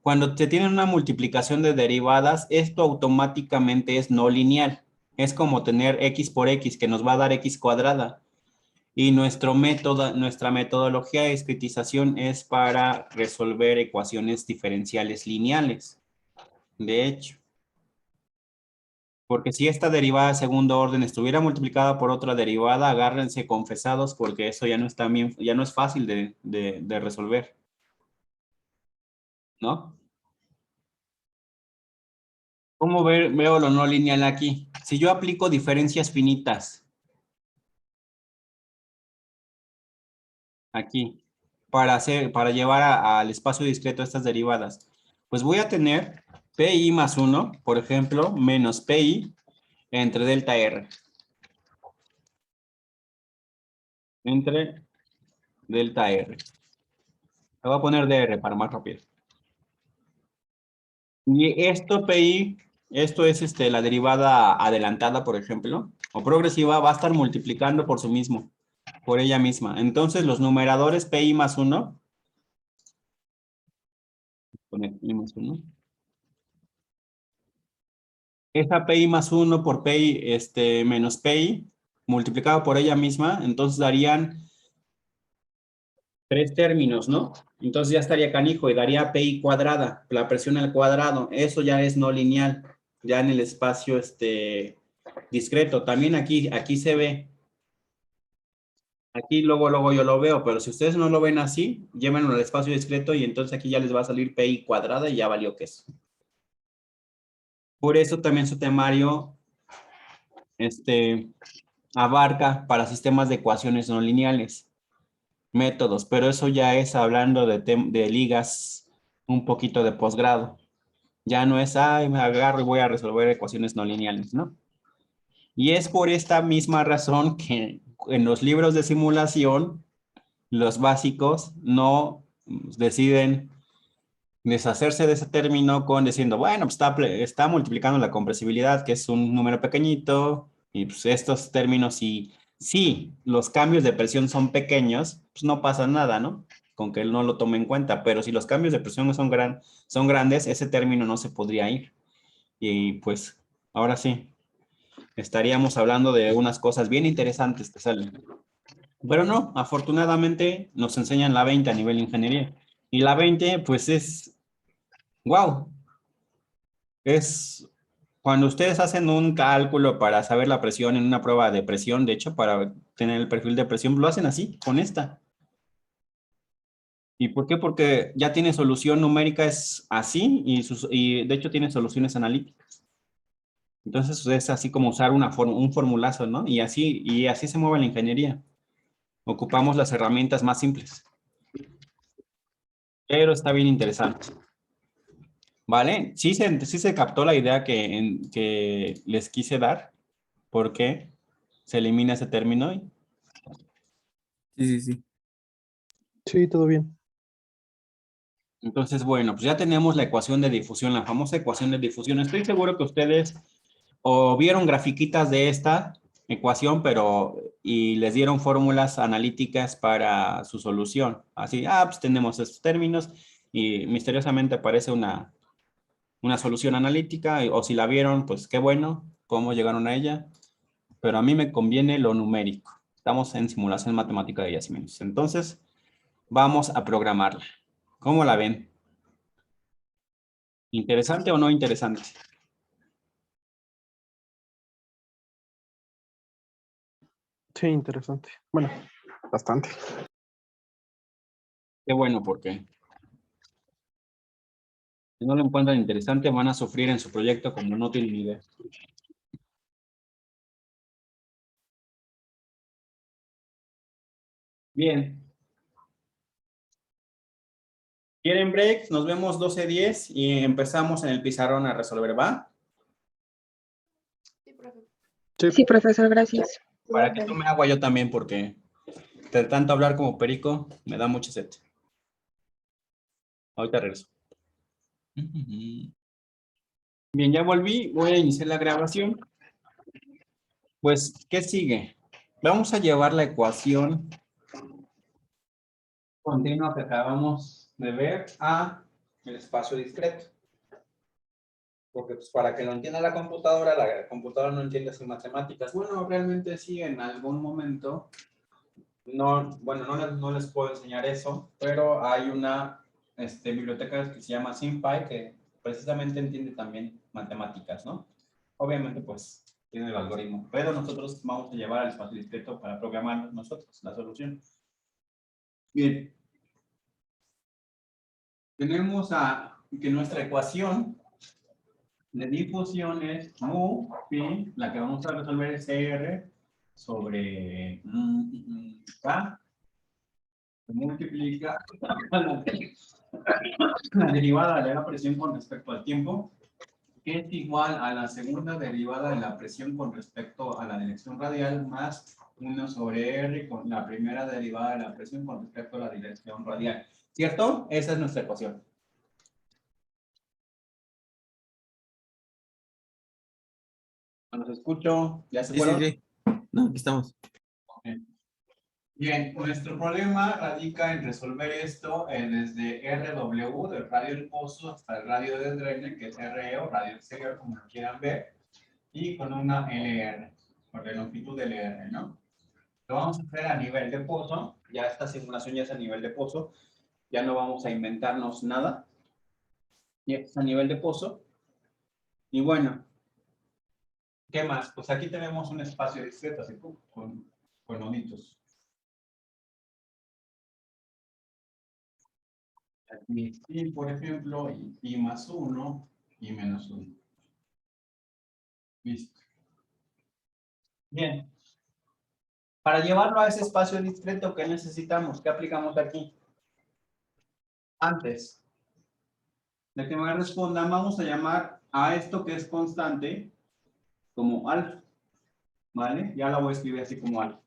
cuando se tiene una multiplicación de derivadas, esto automáticamente es no lineal. Es como tener x por x, que nos va a dar x cuadrada. Y nuestra metodología de discretización es para resolver ecuaciones diferenciales lineales. De hecho, porque si esta derivada de segundo orden estuviera multiplicada por otra derivada, agárrense confesados porque eso ya no está bien, ya no es fácil de resolver, ¿no? ¿Cómo veo lo no lineal aquí? Si yo aplico diferencias finitas aquí para llevar al espacio discreto estas derivadas, pues voy a tener PI más 1, por ejemplo, menos PI entre delta R. Entre delta R. Le voy a poner DR para más rápido. Y esto PI, esto es la derivada adelantada, por ejemplo, o progresiva, va a estar multiplicando por por ella misma. Entonces, los numeradores PI más 1, poner PI más 1. Esta PI más 1 por PI menos PI, multiplicado por ella misma, entonces darían 3 términos, ¿no? Entonces ya estaría canijo y daría PI cuadrada, la presión al cuadrado. Eso ya es no lineal, ya en el espacio discreto. También aquí se ve. Aquí luego yo lo veo, pero si ustedes no lo ven así, llévenlo al espacio discreto y entonces aquí ya les va a salir PI cuadrada y ya valió queso. Por eso también su temario abarca para sistemas de ecuaciones no lineales, métodos, pero eso ya es hablando de ligas un poquito de posgrado. Ya no es, ay, me agarro y voy a resolver ecuaciones no lineales, ¿no? Y es por esta misma razón que en los libros de simulación, los básicos no deciden deshacerse de ese término con diciendo, bueno, pues está multiplicando la compresibilidad, que es un número pequeñito, y pues estos términos, si los cambios de presión son pequeños, pues no pasa nada, ¿no? Con que él no lo tome en cuenta, pero si los cambios de presión son grandes, ese término no se podría ir. Y pues, ahora sí, estaríamos hablando de unas cosas bien interesantes que salen. Pero no, afortunadamente nos enseñan la 20 a nivel de ingeniería. Y la 20, pues es, wow, es cuando ustedes hacen un cálculo para saber la presión en una prueba de presión, de hecho, para tener el perfil de presión, lo hacen así, con esta. ¿Y por qué? Porque ya tiene solución numérica, es así, y de hecho tiene soluciones analíticas. Entonces es así como usar un formulazo, ¿no? Y así se mueve la ingeniería. Ocupamos las herramientas más simples. Pero está bien interesante. ¿Vale? Sí se captó la idea que les quise dar. ¿Por qué se elimina ese término? Sí, sí, sí. Sí, todo bien. Entonces, bueno, pues ya tenemos la ecuación de difusión, la famosa ecuación de difusión. Estoy seguro que ustedes o vieron grafiquitas de esta ecuación, y les dieron fórmulas analíticas para su solución. Así, pues tenemos estos términos y misteriosamente aparece una solución analítica, o si la vieron, pues qué bueno, cómo llegaron a ella, pero a mí me conviene lo numérico. Estamos en simulación matemática de yacimientos. Entonces, vamos a programarla. ¿Cómo la ven? ¿Interesante o no interesante? Sí, interesante. Bueno, bastante. Qué bueno, porque si no lo encuentran interesante, van a sufrir en su proyecto como no tienen idea. Bien. ¿Quieren break? Nos vemos 12:10 y empezamos en el pizarrón a resolver, ¿va? Sí, profesor, gracias. Para que tome agua yo también, porque de tanto hablar como perico, me da mucha sed. Ahorita regreso. Bien, ya volví. Voy a iniciar la grabación. Pues, ¿qué sigue? Vamos a llevar la ecuación continua que acabamos de ver a el espacio discreto. Porque pues, para que lo entienda la computadora no entiende sus matemáticas. Bueno, realmente sí, en algún momento. No, bueno, no les puedo enseñar eso, pero hay una biblioteca que se llama SymPy que precisamente entiende también matemáticas, ¿no? Obviamente, pues, tiene el algoritmo, pero nosotros vamos a llevar al espacio discreto para programar nosotros la solución. Bien. Tenemos que nuestra ecuación de difusión es mu pi, la que vamos a resolver es R sobre K, se multiplica la derivada de la presión con respecto al tiempo, que es igual a la segunda derivada de la presión con respecto a la dirección radial, más 1 sobre R con la primera derivada de la presión con respecto a la dirección radial. ¿Cierto? Esa es nuestra ecuación. Los escucho. ¿Ya se Sí, sí, fueron? sí. No, aquí estamos. Bien, nuestro problema radica en resolver esto desde RW, del radio del pozo, hasta el radio del drene, que es RE o radio exterior, como lo quieran ver, y con una LR, por la longitud del LR, ¿no? Lo vamos a hacer a nivel de pozo, ya esta simulación ya es a nivel de pozo, ya no vamos a inventarnos nada, ya es a nivel de pozo. Y bueno, ¿qué más? Pues aquí tenemos un espacio discreto, así con noditos. Aquí, y por ejemplo, y más 1 y menos 1. Listo. Bien. Para llevarlo a ese espacio discreto, ¿qué necesitamos? ¿Qué aplicamos aquí? Antes de que me respondan, vamos a llamar a esto que es constante como alfa. ¿Vale? Ya la voy a escribir así como alfa.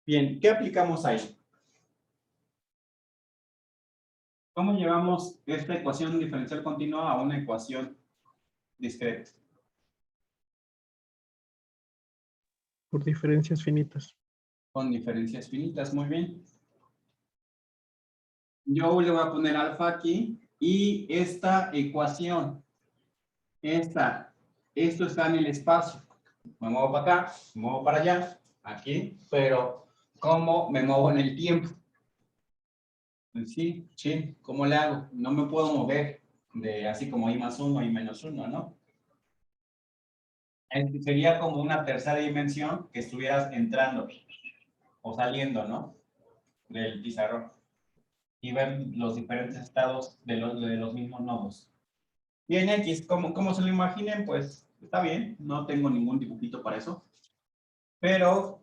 Bien, ¿qué aplicamos ahí? ¿Cómo llevamos esta ecuación diferencial continua a una ecuación discreta? Por diferencias finitas. Con diferencias finitas, muy bien. Yo le voy a poner alfa aquí y esta ecuación, esto está en el espacio. Me muevo para acá, me muevo para allá, aquí, pero ¿cómo me muevo en el tiempo? Sí, ¿cómo le hago? No me puedo mover de así como I más 1 y menos 1, ¿no? Sería como una tercera dimensión que estuvieras entrando o saliendo, ¿no? Del pizarrón. Y ver los diferentes estados de los mismos nodos. Bien, X, como se lo imaginen, pues está bien, no tengo ningún dibujito para eso. Pero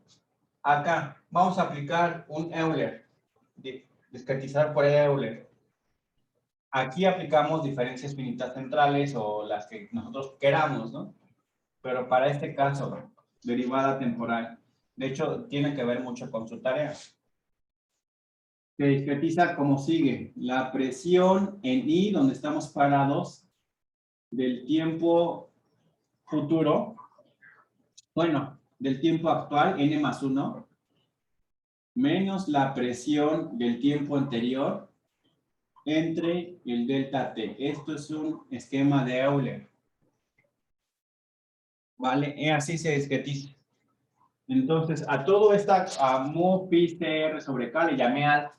acá vamos a aplicar un Euler, discretizar por Euler. Aquí aplicamos diferencias finitas centrales o las que nosotros queramos, ¿no? Pero para este caso, derivada temporal, de hecho, tiene que ver mucho con su tarea. Se discretiza como sigue. La presión en I, donde estamos parados, del tiempo futuro, bueno, del tiempo actual, n más 1, menos la presión del tiempo anterior entre el delta T. Esto es un esquema de Euler. ¿Vale? Y así se discretiza. Entonces, a todo esta, a mu pi CR sobre K le llamé alfa.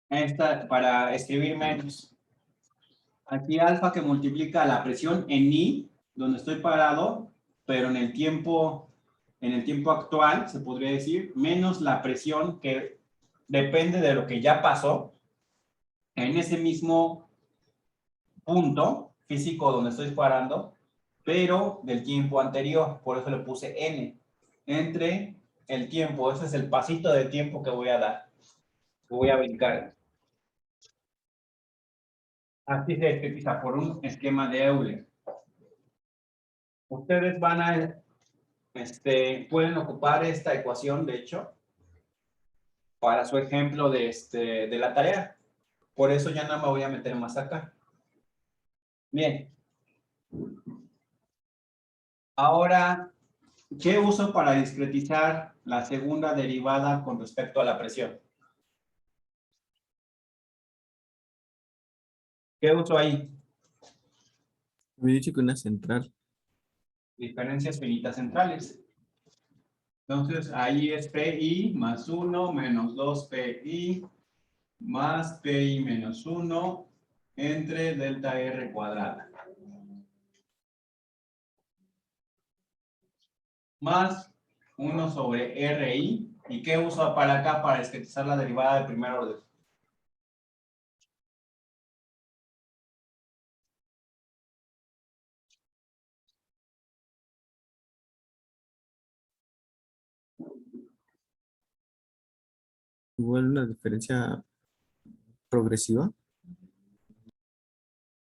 Esta para escribir menos. Aquí alfa que multiplica la presión en I, donde estoy parado, pero en el tiempo actual, se podría decir, menos la presión que depende de lo que ya pasó en ese mismo punto físico donde estoy parando, pero del tiempo anterior, por eso le puse N, entre el tiempo, ese es el pasito de tiempo que voy a dar, que voy a brincar. Así se especifica por un esquema de Euler. Ustedes van a, pueden ocupar esta ecuación, de hecho, para su ejemplo de la tarea. Por eso ya no me voy a meter más acá. Bien. Ahora, ¿qué uso para discretizar la segunda derivada con respecto a la presión? ¿Qué uso ahí? Me he dicho que una central. Diferencias finitas centrales. Entonces, ahí es PI más 1 menos 2PI más PI menos 1 entre delta R cuadrada. Más 1 sobre RI. ¿Y qué uso para acá para discretizar la derivada de primer orden? Igual una diferencia progresiva.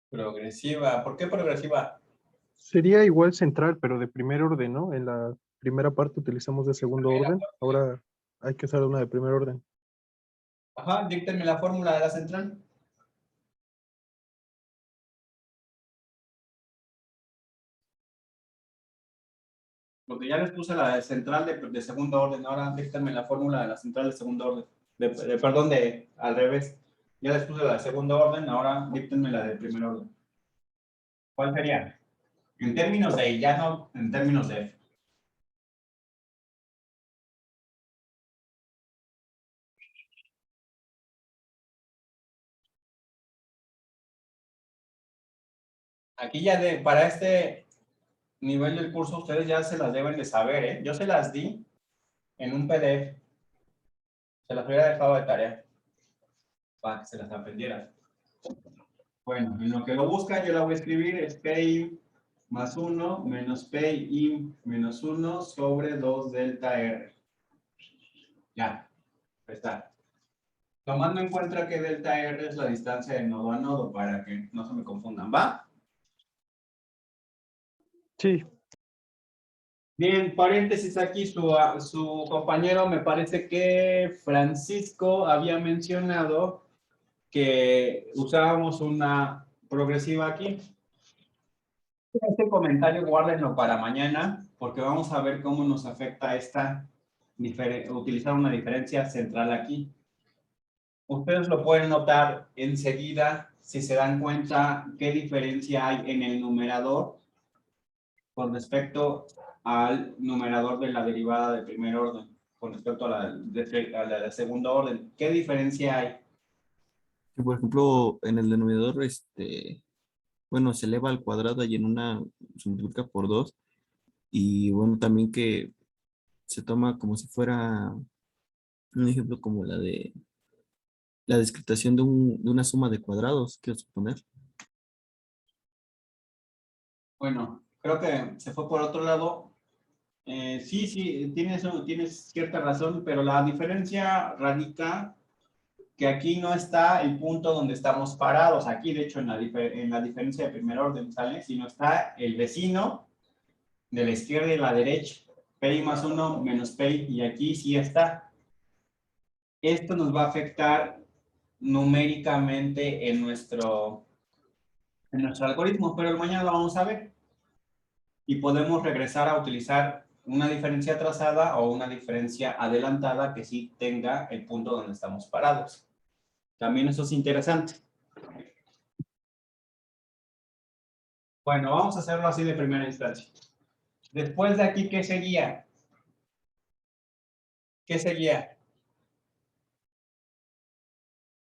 Progresiva. ¿Por qué progresiva? Sería igual central, pero de primer orden, ¿no? En la primera parte utilizamos de segundo orden. Ahora hay que usar una de primer orden. Ajá, díctenme la fórmula de la central. Porque ya les puse la de central de segundo orden. Ahora díctenme la fórmula de la central de segundo orden. Perdón, al revés. Ya les puse la de segundo orden, ahora díctenme la de primer orden. ¿Cuál sería? En términos de I, ya no en términos de F. Aquí ya para este nivel del curso ustedes ya se las deben de saber, ¿eh? Yo se las di en un PDF. Se las hubiera dejado de tarea para que se las aprendieran. Bueno, en lo que lo buscan, yo la voy a escribir, es PI más 1 menos PI menos 1 sobre 2 delta R. Ya, ahí está. Tomando en cuenta que delta R es la distancia de nodo a nodo, para que no se me confundan, ¿va? Sí, Bien, paréntesis aquí, su compañero, me parece que Francisco había mencionado que usábamos una progresiva aquí. Este comentario guárdenlo para mañana, porque vamos a ver cómo nos afecta utilizar una diferencia central aquí. Ustedes lo pueden notar enseguida si se dan cuenta qué diferencia hay en el numerador con respecto al numerador de la derivada de primer orden, con respecto a la de segundo orden. ¿Qué diferencia hay? Que, por ejemplo, en el denominador, bueno, se eleva al cuadrado y en una se multiplica por 2. Y bueno, también que se toma como si fuera un ejemplo como la descriptación de una suma de cuadrados, quiero suponer. Bueno, creo que se fue por otro lado. Sí, tienes cierta razón, pero la diferencia radica que aquí no está el punto donde estamos parados. Aquí, de hecho, en la diferencia de primer orden, ¿sale? Sino está el vecino de la izquierda y la derecha. Pi más 1 menos pi, y aquí sí está. Esto nos va a afectar numéricamente en nuestro algoritmo, pero mañana lo vamos a ver. Y podemos regresar a utilizar una diferencia trazada o una diferencia adelantada que sí tenga el punto donde estamos parados. También eso es interesante. Bueno, vamos a hacerlo así de primera instancia. Después de aquí, ¿qué seguía? ¿Qué seguía?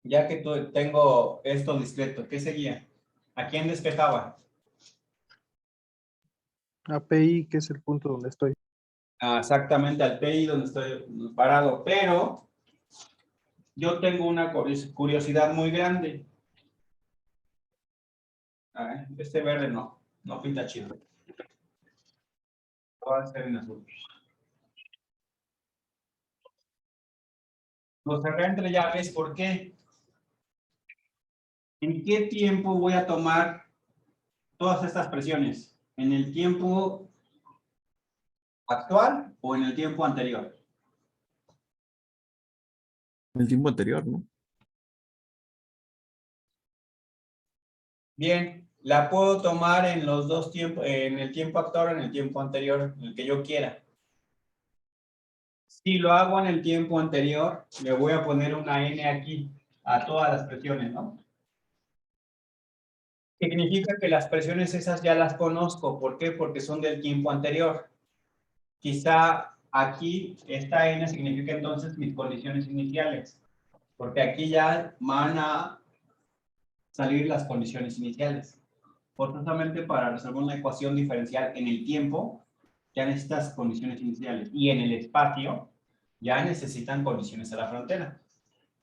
Ya que tengo esto discreto, ¿qué seguía? ¿A quién despejaba? API, que es el punto donde estoy. Exactamente al PI donde estoy parado, pero yo tengo una curiosidad muy grande. Este verde no pinta chido. Lo voy a hacer en azul. Lo cerré entre llaves, ¿por qué? ¿En qué tiempo voy a tomar todas estas presiones? ¿En el tiempo actual o en el tiempo anterior? En el tiempo anterior, ¿no? Bien, la puedo tomar en los dos tiempos, en el tiempo actual o en el tiempo anterior, el que yo quiera. Si lo hago en el tiempo anterior, le voy a poner una N aquí a todas las presiones, ¿no? Significa que las presiones esas ya las conozco. ¿Por qué? Porque son del tiempo anterior. Quizá aquí esta N significa entonces mis condiciones iniciales, porque aquí ya van a salir las condiciones iniciales. Forzosamente para resolver una ecuación diferencial en el tiempo, ya necesitas condiciones iniciales. Y en el espacio, ya necesitan condiciones a la frontera.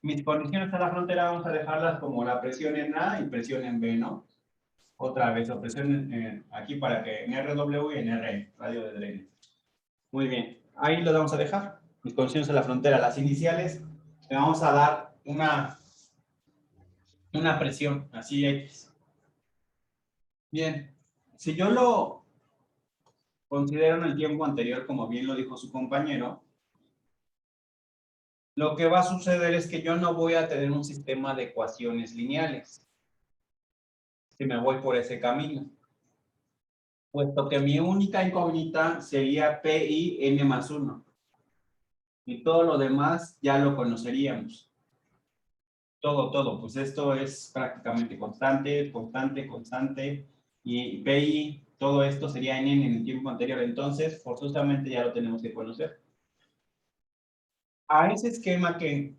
Mis condiciones a la frontera vamos a dejarlas como la presión en A y presión en B, ¿no? Otra vez, o presión aquí para que en RW y en R, radio de drene. Muy bien, ahí lo vamos a dejar. Mis condiciones a la frontera, las iniciales, le vamos a dar una presión, así X. Bien, si yo lo considero en el tiempo anterior, como bien lo dijo su compañero, lo que va a suceder es que yo no voy a tener un sistema de ecuaciones lineales si me voy por ese camino, puesto que mi única incógnita sería PI n más 1 y todo lo demás ya lo conoceríamos. Todo, pues esto es prácticamente constante, y PI, todo esto sería en el tiempo anterior, entonces forzosamente ya lo tenemos que conocer. A ese esquema que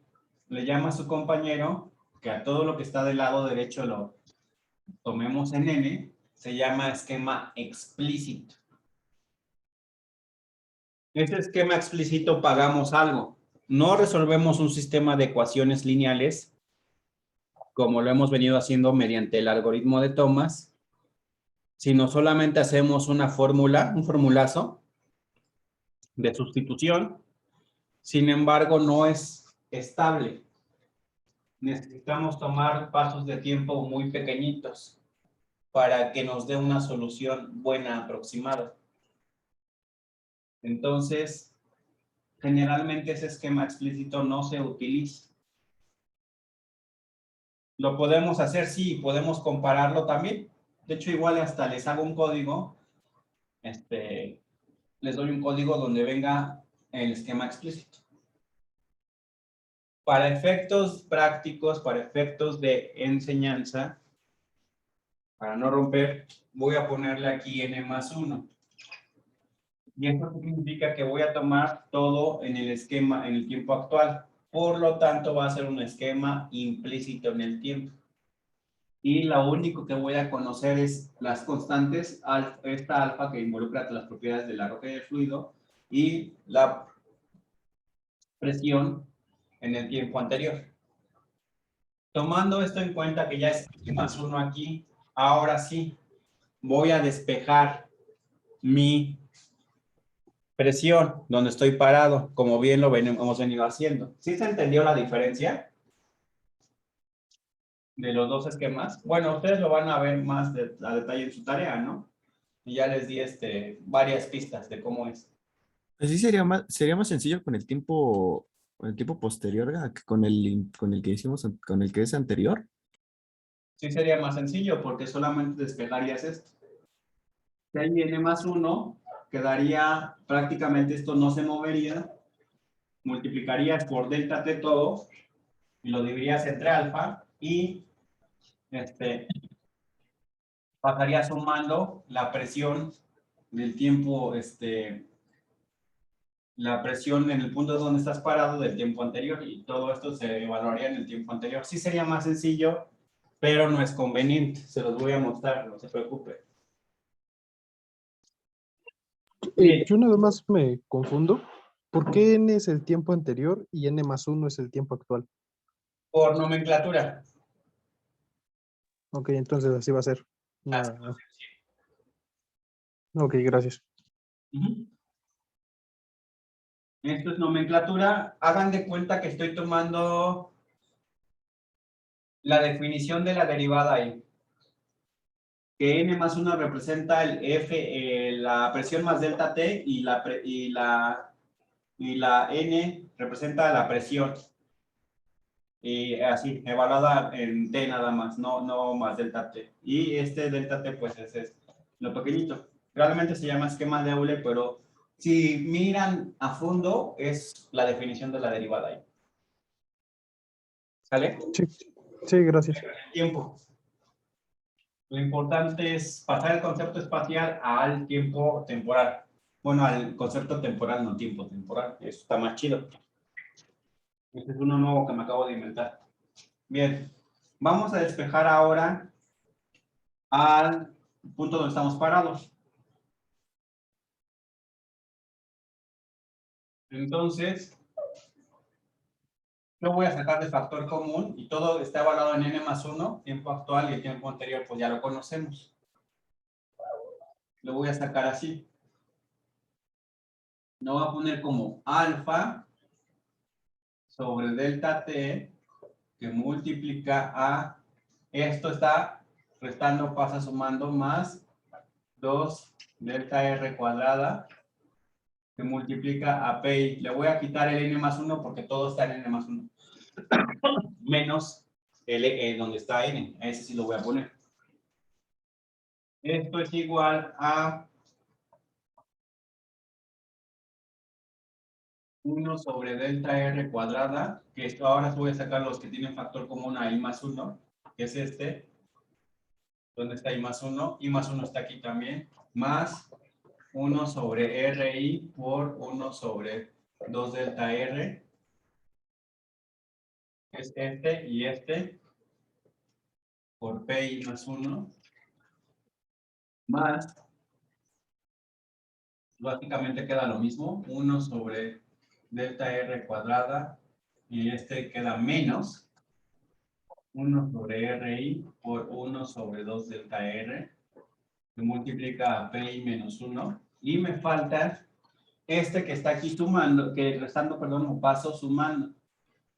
le llama a su compañero, que a todo lo que está del lado derecho lo tomemos en N, se llama esquema explícito. Este esquema explícito pagamos algo. No resolvemos un sistema de ecuaciones lineales como lo hemos venido haciendo mediante el algoritmo de Thomas, sino solamente hacemos una fórmula, un formulazo de sustitución. Sin embargo, no es estable. Necesitamos tomar pasos de tiempo muy pequeñitos para que nos dé una solución buena aproximada. Entonces, generalmente ese esquema explícito no se utiliza. Lo podemos hacer, sí, podemos compararlo también. De hecho, igual hasta les hago un código, les doy un código donde venga el esquema explícito. Para efectos prácticos, para efectos de enseñanza, para no romper, voy a ponerle aquí n+1. Y esto significa que voy a tomar todo en el esquema, en el tiempo actual. Por lo tanto, va a ser un esquema implícito en el tiempo. Y lo único que voy a conocer es las constantes, esta alfa que involucra las propiedades de la roca y del fluido, y la presión en el tiempo anterior. Tomando esto en cuenta que ya es n+1 aquí, ahora sí, voy a despejar mi presión donde estoy parado, como bien lo hemos venido haciendo. ¿Sí se entendió la diferencia de los dos esquemas? Bueno, ustedes lo van a ver más a detalle en su tarea, ¿no? Y ya les di varias pistas de cómo es. Pues sí, sería más sencillo con el tiempo posterior que con el que hicimos, con el que es anterior. Sí sería más sencillo porque solamente despejarías esto. Si ahí viene +1, quedaría prácticamente esto no se movería, multiplicarías por delta t todo y lo dividirías entre alfa y pasaría sumando la presión del tiempo, la presión en el punto donde estás parado del tiempo anterior y todo esto se evaluaría en el tiempo anterior. Sí sería más sencillo, pero no es conveniente. Se los voy a mostrar, no se preocupe. Bien. Yo nada más me confundo. ¿Por qué n es el tiempo anterior y n+1 es el tiempo actual? Por nomenclatura. Ok, entonces así va a ser. Así Ok, gracias. Ujú. Esto es nomenclatura. Hagan de cuenta que estoy tomando la definición de la derivada ahí. Que n+1 representa el F, la presión más delta T y la N representa la presión. Y así, evaluada en T nada más, no más delta T. Y delta T pues es lo pequeñito. Realmente se llama esquema de Euler, pero si miran a fondo es la definición de la derivada ahí. ¿Sale? Sí, gracias. Tiempo. Lo importante es pasar el concepto espacial al tiempo temporal. Bueno, al concepto temporal, no tiempo temporal. Eso está más chido. Este es uno nuevo que me acabo de inventar. Bien, vamos a despejar ahora al punto donde estamos parados. Entonces, yo voy a sacar de factor común y todo está evaluado en n+1, tiempo actual, y el tiempo anterior pues ya lo conocemos. Lo voy a sacar así. Lo voy a poner como alfa sobre delta t que multiplica a, esto está restando, pasa sumando, más 2 delta r cuadrada que multiplica a pi. Le voy a quitar el n+1 porque todo está en n+1. Menos el donde está n. Ese sí lo voy a poner. Esto es igual a 1 sobre delta r cuadrada, que esto ahora voy a sacar los que tienen factor común a i+1, que es este. ¿Dónde está i+1? I+1 está aquí también. Más 1 sobre ri por 1 sobre 2 delta r. Es este y este. Por pi+1. Más. Básicamente queda lo mismo. 1 sobre delta r cuadrada. Y este queda menos 1 sobre RI por 1 sobre 2 delta R, que multiplica a PI menos 1, y me falta este que está aquí sumando, que restando, perdón, o paso sumando,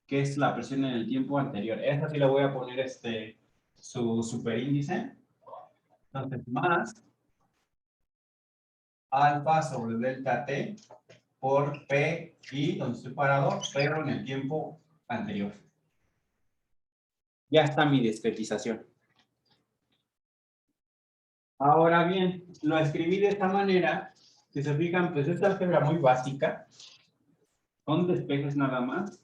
que es la presión en el tiempo anterior. Esta sí le voy a poner su superíndice. Entonces, más alfa sobre delta T por PI, donde estoy parado, pero en el tiempo anterior. Ya está mi discretización. Ahora bien, lo escribí de esta manera, si se fijan, pues esta álgebra muy básica, son despejes nada más,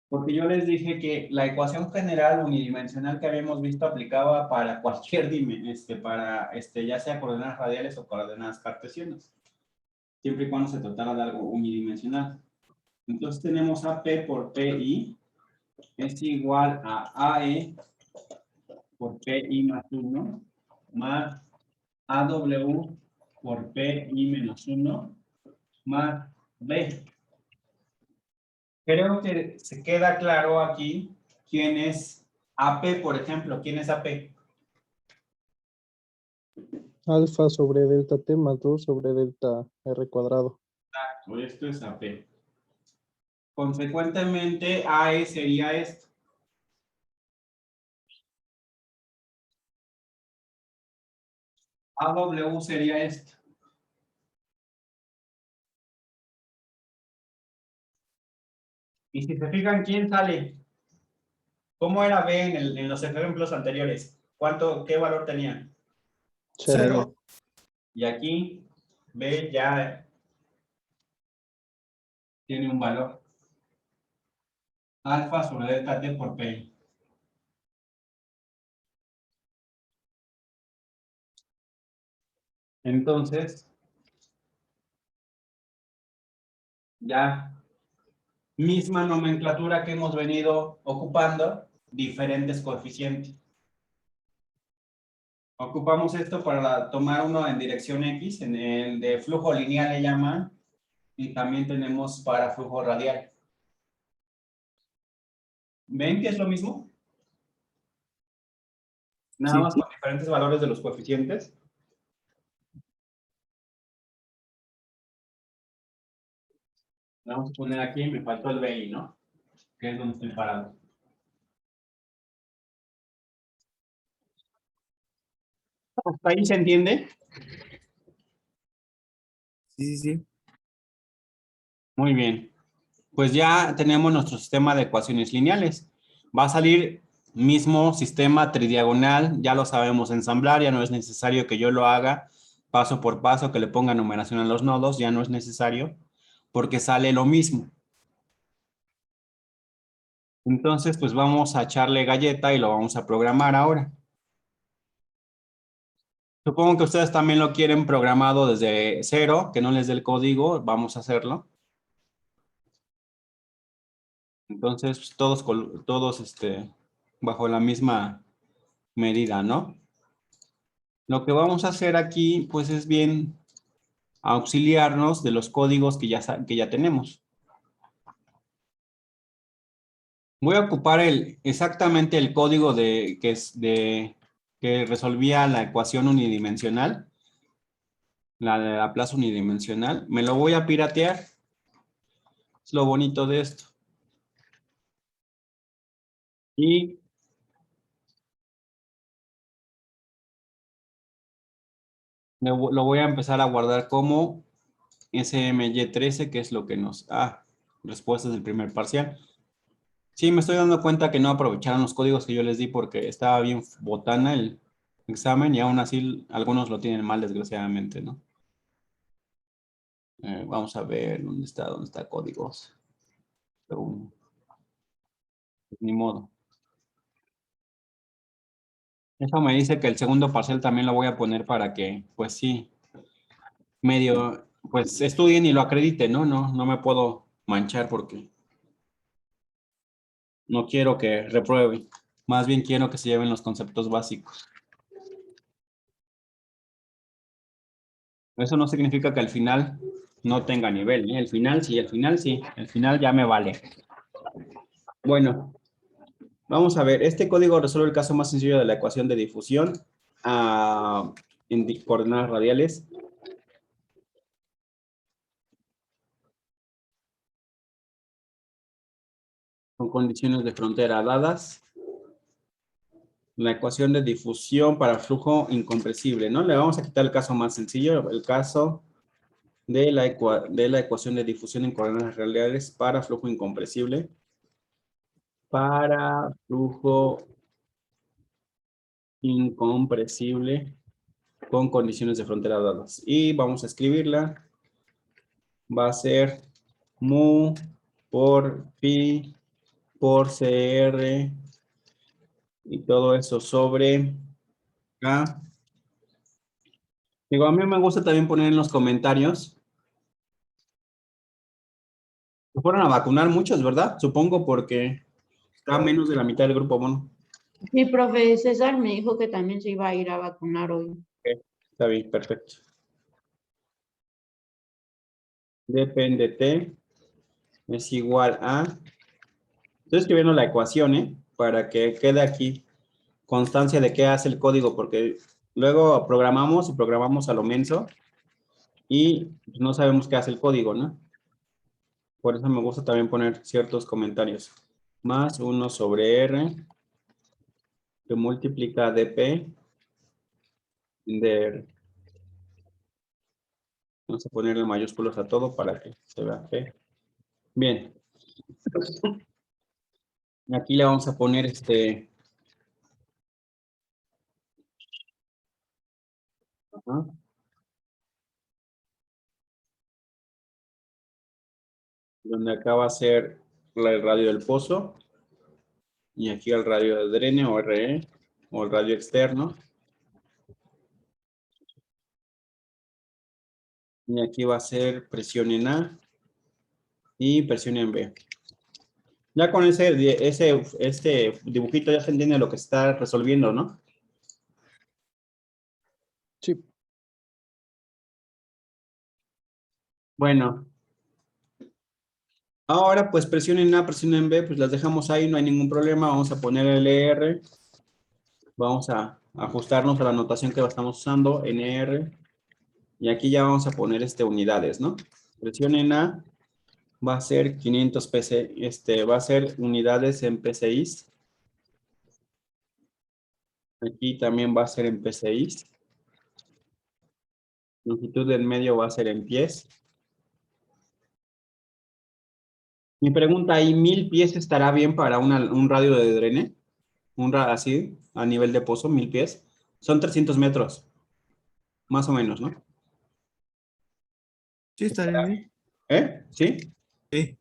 porque yo les dije que la ecuación general unidimensional que habíamos visto aplicaba para cualquier dimensión, ya sea coordenadas radiales o coordenadas cartesianas, siempre y cuando se tratara de algo unidimensional. Entonces tenemos AP por PI es igual a AE por PI más 1 más AW por PI menos 1 más B. Creo que se queda claro aquí quién es AP, por ejemplo. ¿Quién es AP? Alfa sobre delta T más 2 sobre delta R cuadrado. Exacto, esto es AP. Consecuentemente, AE sería esto. AW sería esto. Y si se fijan, ¿quién sale? ¿Cómo era B en los ejemplos anteriores? ¿Qué valor tenía? Cero. Y aquí B ya tiene un valor. Alfa sobre delta T por P. Entonces, ya misma nomenclatura que hemos venido ocupando, diferentes coeficientes. Ocupamos esto para tomar uno en dirección X, en el de flujo lineal le llaman, y también tenemos para flujo radial. ¿Ven que es lo mismo? Nada Sí. más con diferentes valores de los coeficientes. Vamos a poner aquí, me faltó el BI, ¿no? Que es donde estoy parado. ¿Hasta ahí se entiende? Sí, sí, sí. Muy bien. Pues ya tenemos nuestro sistema de ecuaciones lineales. Va a salir mismo sistema tridiagonal, ya lo sabemos ensamblar, ya no es necesario que yo lo haga paso por paso, que le ponga numeración a los nodos, ya no es necesario, porque sale lo mismo. Entonces, pues vamos a echarle galleta y lo vamos a programar ahora. Supongo que ustedes también lo quieren programado desde cero, que no les dé el código, vamos a hacerlo. Entonces, todos bajo la misma medida, ¿no? Lo que vamos a hacer aquí, pues es bien auxiliarnos de los códigos que ya tenemos. Voy a ocupar exactamente el código que resolvía la ecuación unidimensional, la de Laplace unidimensional. Me lo voy a piratear. Es lo bonito de esto. Y lo voy a empezar a guardar como SMY13, que es lo que nos... respuestas del primer parcial. Sí, me estoy dando cuenta que no aprovecharon los códigos que yo les di porque estaba bien botana el examen y aún así algunos lo tienen mal, desgraciadamente, ¿no? Vamos a ver dónde está códigos. Pero, pues, ni modo. Eso me dice que el segundo parcial también lo voy a poner para que, pues sí, medio, pues estudien y lo acrediten, ¿no? No me puedo manchar porque no quiero que reprueben. Más bien quiero que se lleven los conceptos básicos. Eso no significa que al final no tenga nivel, ¿eh? El final sí, el final sí. El final ya me vale. Bueno, Vamos a ver, este código resuelve el caso más sencillo de la ecuación de difusión en coordenadas radiales. Con condiciones de frontera dadas. La ecuación de difusión para flujo incompresible, ¿no? Le vamos a quitar el caso más sencillo, el caso de la ecuación de difusión en coordenadas radiales para flujo incompresible. Para flujo incompresible con condiciones de frontera dadas. Y vamos a escribirla. Va a ser mu por pi por CR y todo eso sobre K. Digo, a mí me gusta también poner en los comentarios. Se fueron a vacunar muchos, ¿verdad? Supongo porque está menos de la mitad del grupo mono. Mi profe César me dijo que también se iba a ir a vacunar hoy. Ok, está bien, perfecto. Depende T es igual a... Estoy escribiendo la ecuación, para que quede aquí constancia de qué hace el código, porque luego programamos y programamos a lo menso y no sabemos qué hace el código, ¿no? Por eso me gusta también poner ciertos comentarios. Más 1 sobre R que multiplica dp de R. Vamos a ponerle mayúsculas a todo para que se vea P. Bien. Aquí le vamos a poner ajá, donde acá va a ser el radio del pozo. Y aquí el radio de drene o RE o el radio externo. Y aquí va a ser presión en A y presión en B. Ya con este dibujito ya se entiende lo que se está resolviendo, ¿no? Sí. Bueno. Ahora, pues presión en A, presión en B, pues las dejamos ahí, no hay ningún problema. Vamos a poner LR. Vamos a ajustarnos a la notación que estamos usando, NR. Y aquí ya vamos a poner unidades, ¿no? Presión en A va a ser 500 PC, va a ser unidades en PCI. Aquí también va a ser en PCI. Longitud del medio va a ser en pies. Mi pregunta ahí, ¿1000 pies estará bien para un radio de drene? Así, a nivel de pozo, 1000 pies. Son 300 metros, más o menos, ¿no? Sí, estaría bien. ¿Sí? Sí.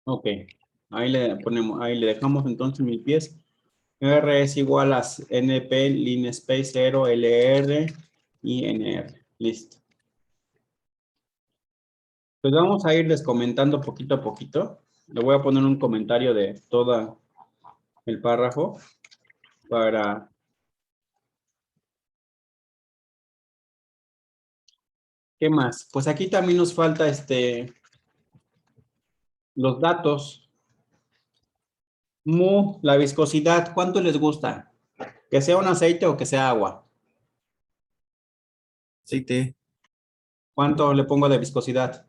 Ok. Ahí le ponemos, ahí le dejamos entonces 1000 pies. R es igual a NP, line space 0, LR y NR. Listo. Pues vamos a irles comentando poquito a poquito. Le voy a poner un comentario de todo el párrafo para... ¿Qué más? Pues aquí también nos falta los datos. La viscosidad, ¿cuánto les gusta? ¿Que sea un aceite o que sea agua? Aceite. ¿Cuánto le pongo de viscosidad?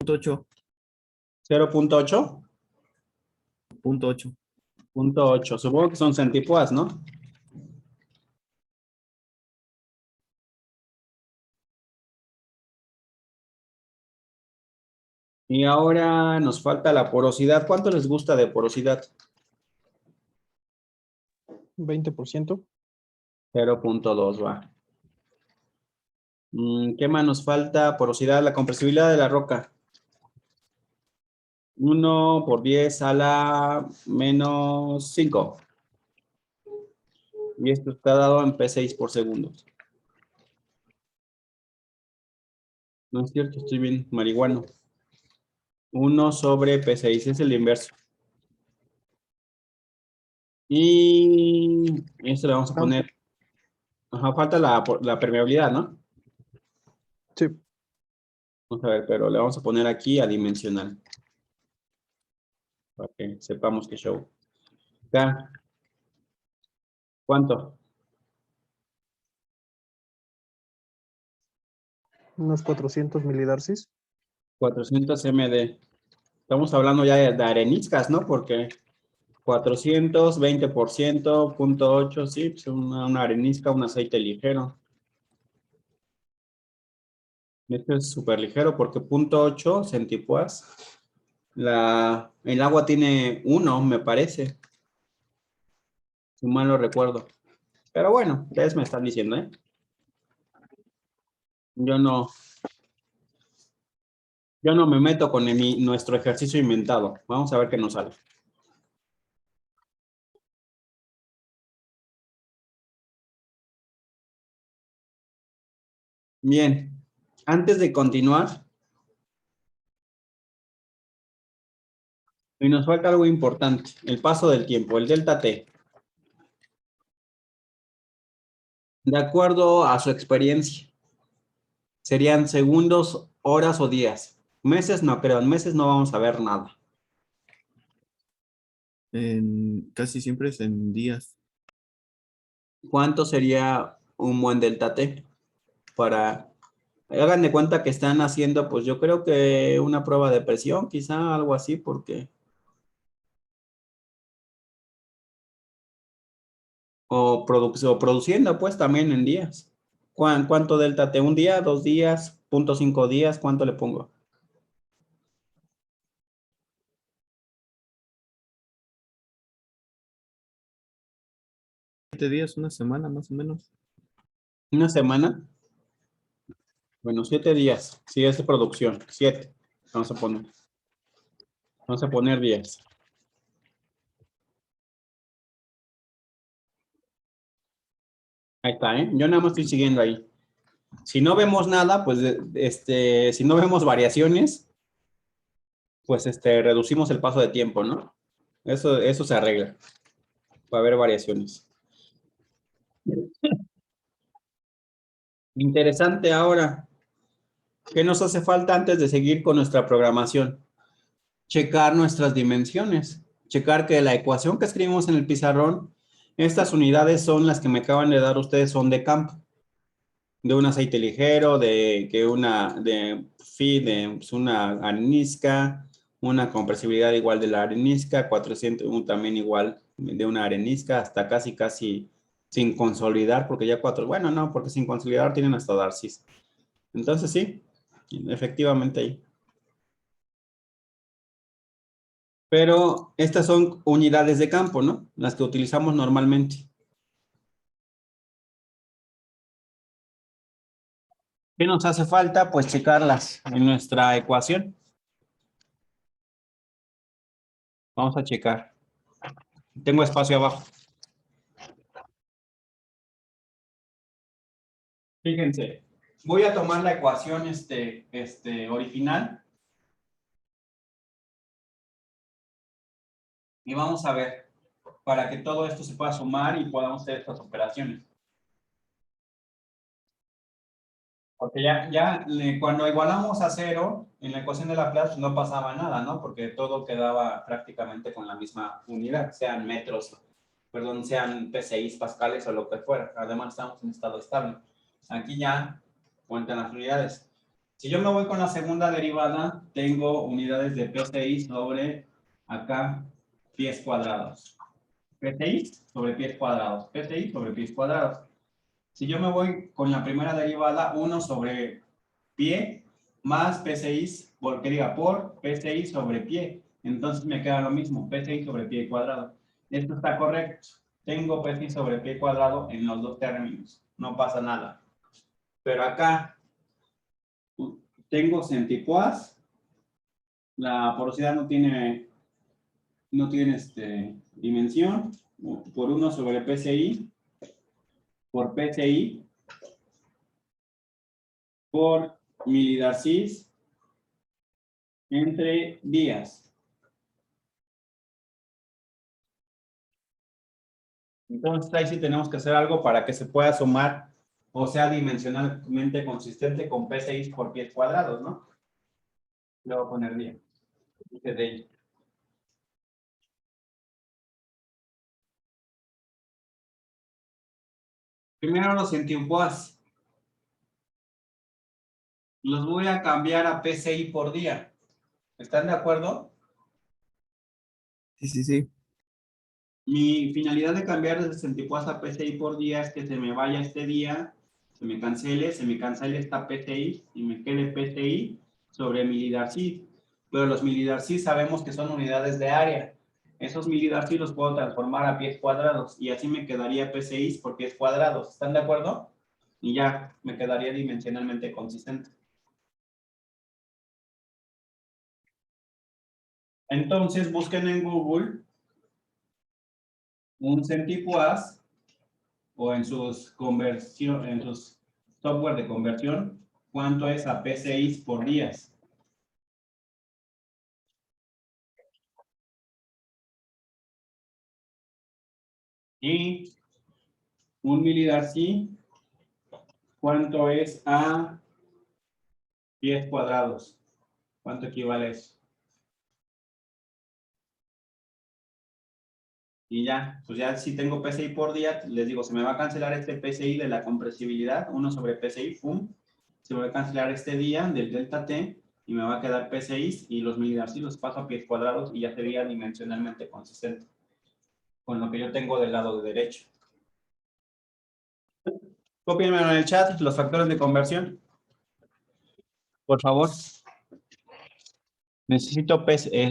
0.8. 0.8. 0.8. 0.8. Supongo que son centipoas, ¿no? Y ahora nos falta la porosidad. ¿Cuánto les gusta de porosidad? 20%. 0.2 va. ¿Qué más nos falta? Porosidad, la compresibilidad de la roca. 1 por 10 a la menos 5. Y esto está dado en P6 por segundo. No es cierto, estoy bien marihuano. 1 sobre P6 es el inverso. Y esto le vamos a poner. Ajá, falta la permeabilidad, ¿no? Sí. Vamos a ver, pero le vamos a poner aquí adimensional. Para que sepamos qué show. Acá. ¿Cuánto? Unos 400 milidarcis. 400 MD. Estamos hablando ya de areniscas, ¿no? Porque 400, 20%, 0.8, sí, pues una arenisca, un aceite ligero. Este es súper ligero porque 0.8 centipoas. El agua tiene 1, me parece. Si mal no recuerdo. Pero bueno, ustedes me están diciendo, ¿eh? Yo no me meto con nuestro ejercicio inventado. Vamos a ver qué nos sale. Bien, antes de continuar, y nos falta algo importante, el paso del tiempo, el delta T. De acuerdo a su experiencia, serían segundos, horas o días. Meses no creo, en meses no vamos a ver nada. Casi siempre es en días. ¿Cuánto sería un buen delta T? Hagan de cuenta que están haciendo, pues yo creo que una prueba de presión, quizá algo así, porque... O produciendo, pues, también en días. ¿Cuánto delta T? ¿Un día, 2 días, 0.5 días? ¿Cuánto le pongo? 7 días, una semana más o menos. ¿Una semana? Bueno, 7 días. Sí, es de producción. 7. Vamos a poner. Vamos a poner 10. Ahí está, ¿eh? Yo nada más estoy siguiendo ahí. Si no vemos nada, pues, si no vemos variaciones, pues, reducimos el paso de tiempo, ¿no? Eso se arregla. Va a haber variaciones. Interesante ahora. ¿Qué nos hace falta antes de seguir con nuestra programación? Checar nuestras dimensiones. Checar que la ecuación que escribimos en el pizarrón, estas unidades son las que me acaban de dar ustedes, son de campo. De un aceite ligero, de pues, una arenisca, una compresibilidad igual de la arenisca, 400, también igual de una arenisca, hasta casi sin consolidar, porque ya bueno, no, porque sin consolidar tienen hasta Darcis. Entonces sí, efectivamente ahí. Pero estas son unidades de campo, ¿no? Las que utilizamos normalmente. ¿Qué nos hace falta? Pues checarlas en nuestra ecuación. Vamos a checar. Tengo espacio abajo. Fíjense, voy a tomar la ecuación original y vamos a ver para que todo esto se pueda sumar y podamos hacer estas operaciones. Porque cuando igualamos a 0 en la ecuación de Laplace no pasaba nada, ¿no? Porque todo quedaba prácticamente con la misma unidad, sean metros, perdón, sean PSI, pascales o lo que fuera. Además estamos en estado estable. Aquí ya cuentan las unidades. Si yo me voy con la segunda derivada, tengo unidades de PSI sobre acá pies cuadrados. PSI sobre pies cuadrados. PSI sobre pies cuadrados. Si yo me voy con la primera derivada, 1 sobre pie más PSI, por PSI sobre pie. Entonces me queda lo mismo, PSI sobre pie cuadrado. Esto está correcto. Tengo PSI sobre pie cuadrado en los dos términos. No pasa nada. Pero acá tengo centipoas. La porosidad no tiene dimensión. Por 1 sobre PSI. Por PSI. Por milidarcis entre días. Entonces ahí sí tenemos que hacer algo para que se pueda sumar o sea dimensionalmente consistente con PSI por pies cuadrados, ¿no? Le voy a poner día. Dice day. Primero los centipoas. Los voy a cambiar a PCI por día. ¿Están de acuerdo? Sí, sí, sí. Mi finalidad de cambiar de centipoas a PCI por día es que se me vaya este día, se me cancele esta PCI y me quede PCI sobre milidarcid. Pero los milidarcid sabemos que son unidades de área. Esos milidarcid los puedo transformar a pies cuadrados y así me quedaría PCI por pies cuadrados. ¿Están de acuerdo? Y ya me quedaría dimensionalmente consistente. Entonces busquen en Google un centipoas o en sus software de conversión, cuánto es a PCI por días. Y un milidarcy, cuánto es a pies cuadrados. ¿Cuánto equivale eso? Y ya, pues ya si tengo PCI por día, les digo, se me va a cancelar este PCI de la compresibilidad, 1 sobre PCI, ¡pum! Se me va a cancelar este día del delta T y me va a quedar PCI y los milidarcy los paso a pies cuadrados y ya sería dimensionalmente consistente con lo que yo tengo del lado de derecho. Cópienmelo en el chat, los factores de conversión. Por favor. Necesito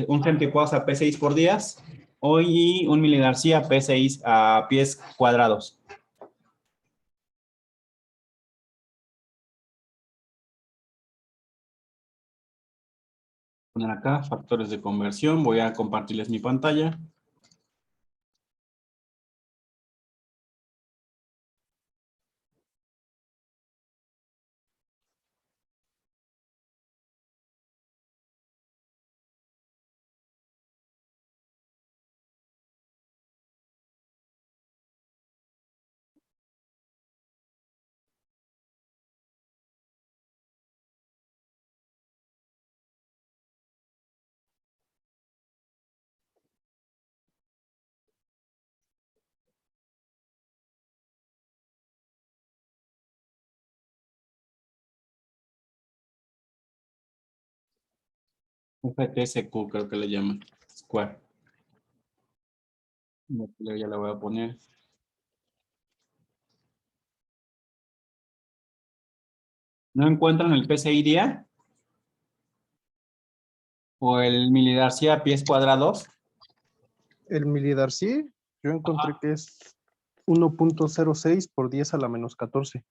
un centipoas a P6 por días y un milidarcy a P6 a pies cuadrados. Poner acá factores de conversión. Voy a compartirles mi pantalla. FTSQ creo que le llaman. Square. Ya la voy a poner. ¿No encuentran el PCI día? ¿O el milidarcy a pies cuadrados? El milidarcy, yo encontré que es 1.06 por 10 a la menos 14.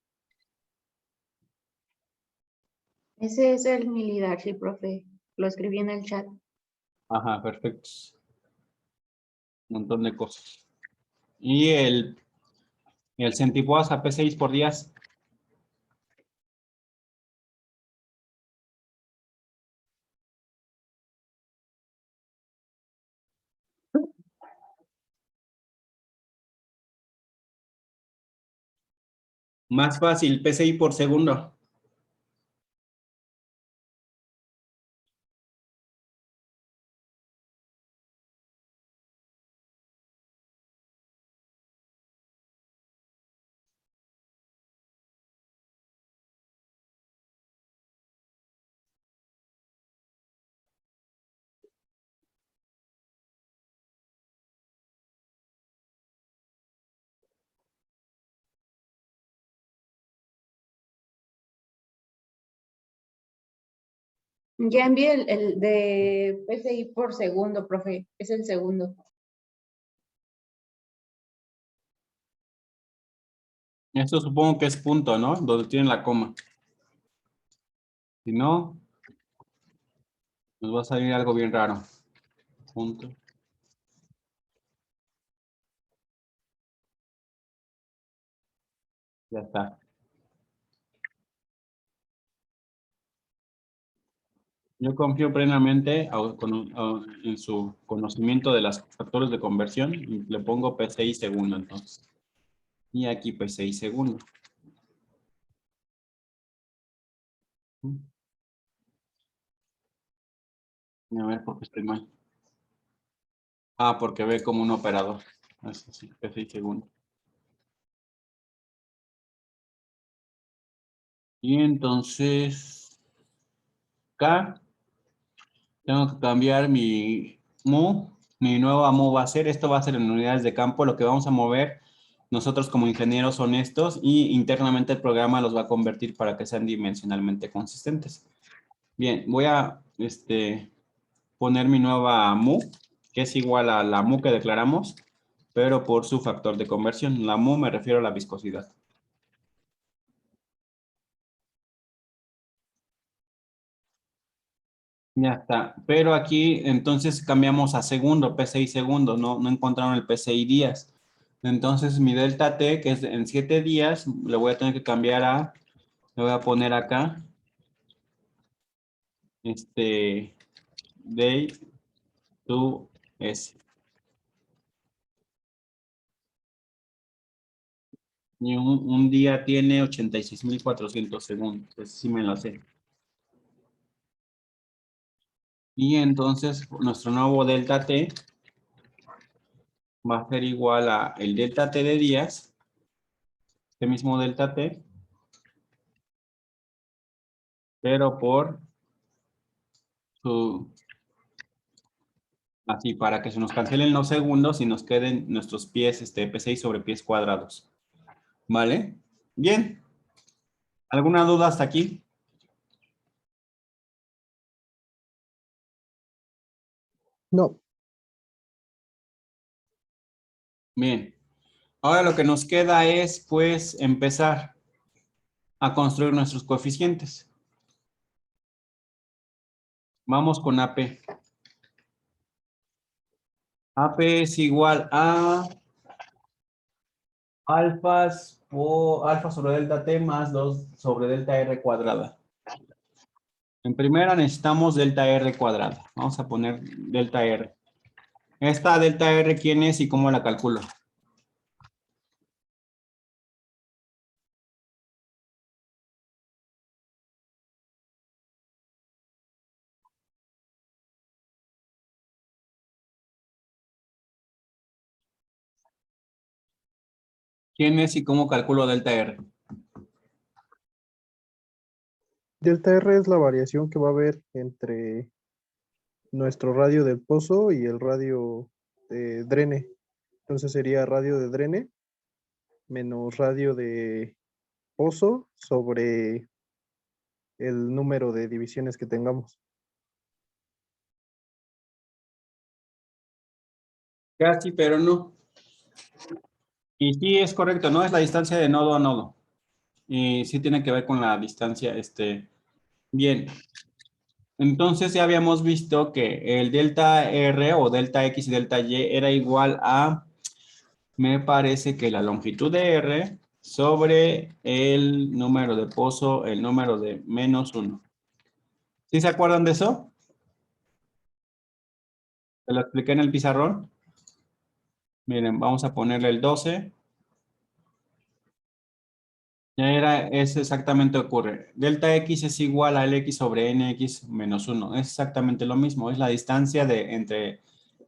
Ese es el milidarcy, profe. Lo escribí en el chat. Ajá, perfecto. Un montón de cosas. Y el centipoas a P6 por días. Más fácil, PCI por segundo. Ya envié el de PCI por segundo, profe. Es el segundo. Esto supongo que es punto, ¿no? Donde tienen la coma. Si no, nos va a salir algo bien raro. Punto. Ya está. Yo confío plenamente en su conocimiento de los factores de conversión y le pongo P6 segundo entonces. Y aquí P6 segundo. A ver, porque estoy mal. Ah, porque ve como un operador. Eso sí, PCI segundo. Y entonces, acá tengo que cambiar mi MU. Mi nueva MU va a ser, esto va a ser en unidades de campo. Lo que vamos a mover nosotros como ingenieros son estos y internamente el programa los va a convertir para que sean dimensionalmente consistentes. Bien, voy a poner mi nueva MU, que es igual a la MU que declaramos, pero por su factor de conversión. La MU me refiero a la viscosidad. Ya está. Pero aquí entonces cambiamos a segundo, PCI segundo, no encontraron el PCI días. Entonces mi delta T, que es en 7 días, le voy a tener que cambiar a, le voy a poner acá, day to S. Y un día tiene 86.400 segundos, eso sí me lo sé. Y entonces nuestro nuevo delta T va a ser igual a el delta T de días, este mismo delta T, pero por su, así para que se nos cancelen los segundos y nos queden nuestros pies, P6 sobre pies cuadrados. ¿Vale? Bien. ¿Alguna duda hasta aquí? No, Bien. Ahora lo que nos queda es, pues, empezar a construir nuestros coeficientes. Vamos con AP. AP es igual a alfa sobre delta T más 2 sobre delta R cuadrada. En primera necesitamos delta R cuadrada. Vamos a poner delta R. Esta delta R, ¿quién es y cómo la calculo? ¿Quién es y cómo calculo delta R? delta R es la variación que va a haber entre nuestro radio del pozo y el radio de drene. Entonces sería radio de drene menos radio de pozo sobre el número de divisiones que tengamos. Casi, pero no. Y sí es correcto, ¿no? Es la distancia de nodo a nodo. Y sí tiene que ver con la distancia, Bien. Entonces ya habíamos visto que el delta R o delta X y delta Y era igual a, me parece que la longitud de R sobre el número de pozo, el número de menos 1. ¿Sí se acuerdan de eso? ¿Se lo expliqué en el pizarrón? Miren, vamos a ponerle el 12. Eso exactamente ocurre. Delta X es igual al X sobre NX menos 1. Es exactamente lo mismo. Es la distancia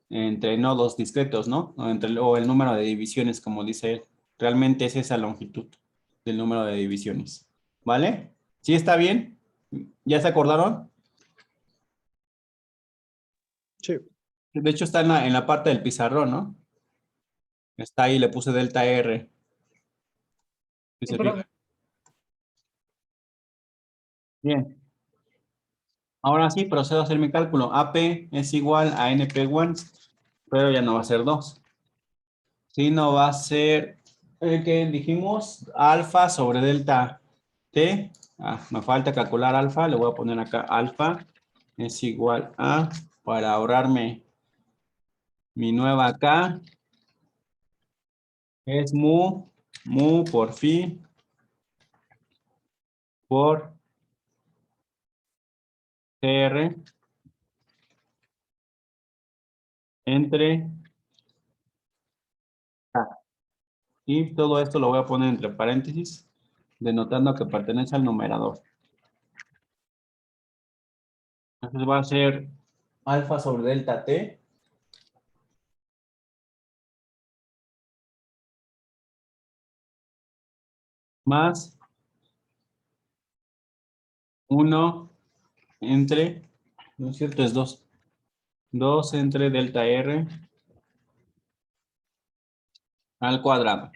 entre nodos discretos, ¿no? O el número de divisiones, como dice él. Realmente es esa longitud del número de divisiones. ¿Vale? ¿Sí está bien? ¿Ya se acordaron? Sí, De hecho está en la parte del pizarrón, ¿no? Está ahí, le puse delta R. ¿Sí Sí, se profe. fija? Bien. Ahora sí, procedo a hacer mi cálculo. AP es igual a NP1, pero ya no va a ser 2. Sino va a ser, ¿qué dijimos? Alfa sobre delta T. Me falta calcular alfa, le voy a poner acá alfa es igual a, para ahorrarme mi nueva acá, es mu por phi por CR entre K. Y todo esto lo voy a poner entre paréntesis, denotando que pertenece al numerador. Entonces va a ser alfa sobre delta t más 1 entre, no es cierto, es 2. 2 entre delta R al cuadrado.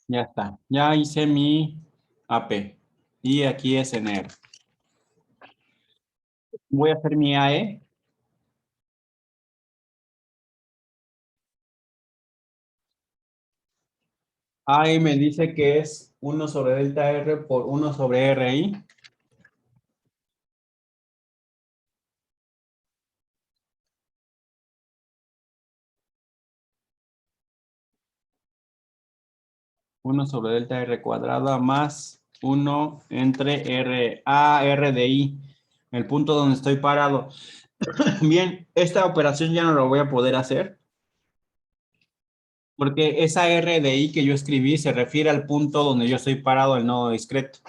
Ya está. Ya hice mi AP. Y aquí es en R. Voy a hacer mi AE. AE me dice que es 1 sobre delta R por 1 sobre RI. Uno sobre delta R cuadrada más 1 entre R de I. El punto donde estoy parado. Bien, esta operación ya no la voy a poder hacer. Porque esa R de I que yo escribí se refiere al punto donde yo estoy parado, el nodo discreto.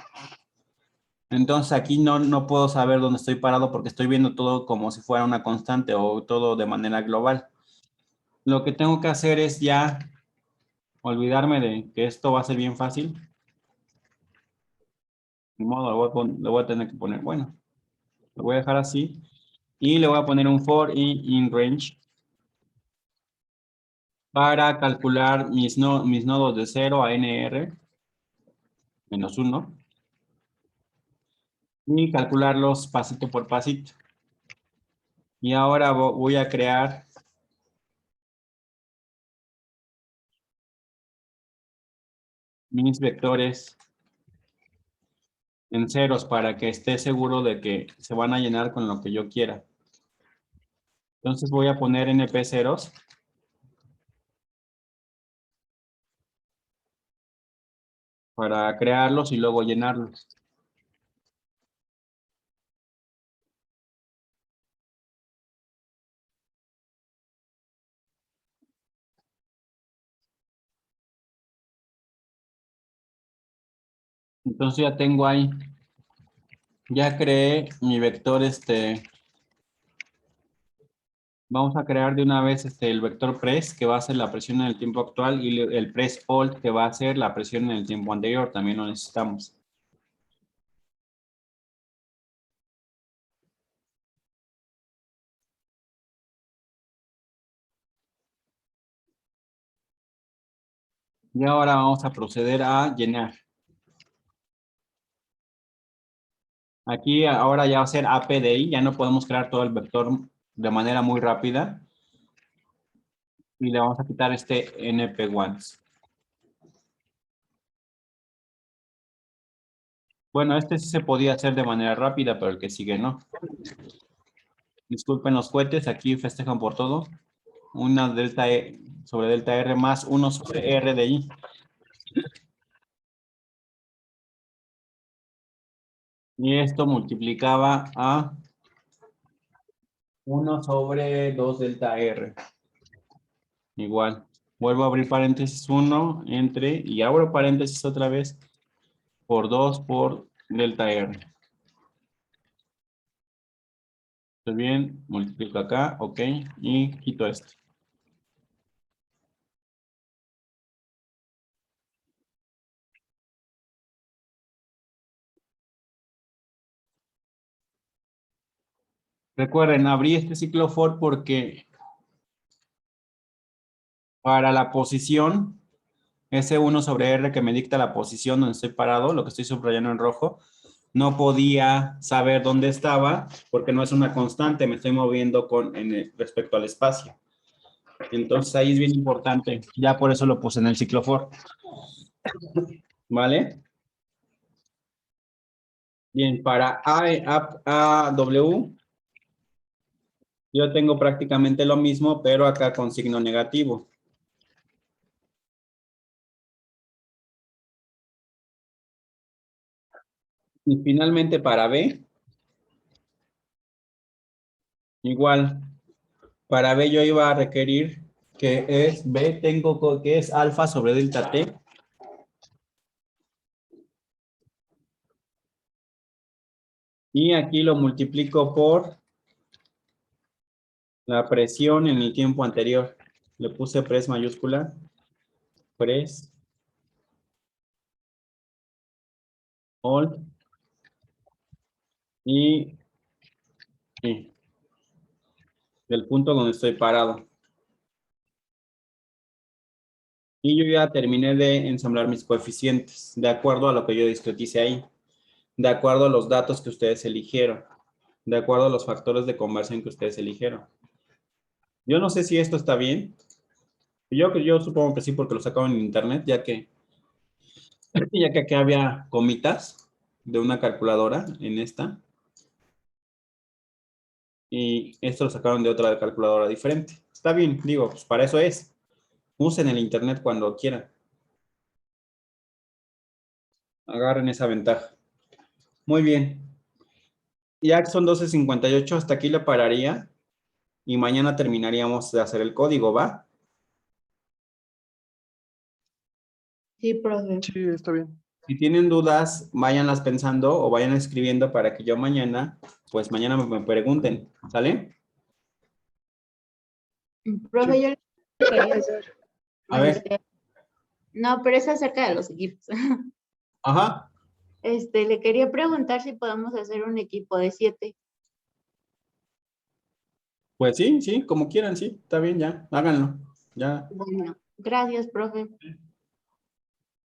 Entonces aquí no puedo saber dónde estoy parado porque estoy viendo todo como si fuera una constante o todo de manera global. Lo que tengo que hacer es ya olvidarme de que esto va a ser bien fácil. De modo, le voy a tener que poner, bueno, lo voy a dejar así. Y le voy a poner un for in range para calcular mis nodos de 0 a nr menos 1 y calcularlos pasito por pasito. Y ahora voy a crear mis vectores en ceros para que esté seguro de que se van a llenar con lo que yo quiera. Entonces voy a poner np ceros. Para crearlos y luego llenarlos. Entonces ya tengo ahí. Ya creé mi vector, vamos a crear de una vez el vector press, que va a ser la presión en el tiempo actual, y el press hold, que va a ser la presión en el tiempo anterior, también lo necesitamos. Y ahora vamos a proceder a llenar. Aquí ahora ya va a ser APDI, ya no podemos crear todo el vector de manera muy rápida. Y le vamos a quitar este NP1. Bueno, este sí se podía hacer de manera rápida, pero el que sigue no. Disculpen los cohetes, aquí festejan por todo. Una delta E sobre delta R más 1 sobre R de I. Y esto multiplicaba a 1 sobre 2 delta R. Igual. Vuelvo a abrir paréntesis 1 entre, y abro paréntesis otra vez, por 2 por delta R. Estoy bien, multiplico acá, ok, y quito esto. Recuerden, abrí este ciclo for porque para la posición, S1 sobre R que me dicta la posición donde estoy parado, lo que estoy subrayando en rojo, no podía saber dónde estaba porque no es una constante, me estoy moviendo respecto al espacio. Entonces ahí es bien importante, ya por eso lo puse en el ciclo for. ¿Vale? Bien, para AW, yo tengo prácticamente lo mismo, pero acá con signo negativo. Y finalmente para B, igual, para B yo iba a requerir que es B, tengo que es alfa sobre delta T. Y aquí lo multiplico por La presión en el tiempo anterior. Le puse pres mayúscula. Pres. All. Y del punto donde estoy parado. Y yo ya terminé de ensamblar mis coeficientes, de acuerdo a lo que yo discretice ahí, de acuerdo a los datos que ustedes eligieron, de acuerdo a los factores de conversión que ustedes eligieron. Yo no sé si esto está bien. Yo supongo que sí, porque lo sacaron en internet, ya que aquí había comitas de una calculadora en esta. Y esto lo sacaron de otra calculadora diferente. Está bien, digo, pues para eso es. Usen el internet cuando quieran. Agarren esa ventaja. Muy bien. Ya que son 12:58, hasta aquí le pararía. Y mañana terminaríamos de hacer el código, ¿va? Sí, profe. Sí, está bien. Si tienen dudas, váyanlas pensando o vayan escribiendo para que yo mañana, pues mañana me pregunten, ¿sale? Profe, Sí. yo le Sí, quería... profesor. A ver. No, pero es acerca de los equipos. Ajá. Le quería preguntar si podemos hacer un equipo de 7. Pues sí, como quieran, sí, está bien, ya, háganlo. Ya. Bueno, gracias, profe.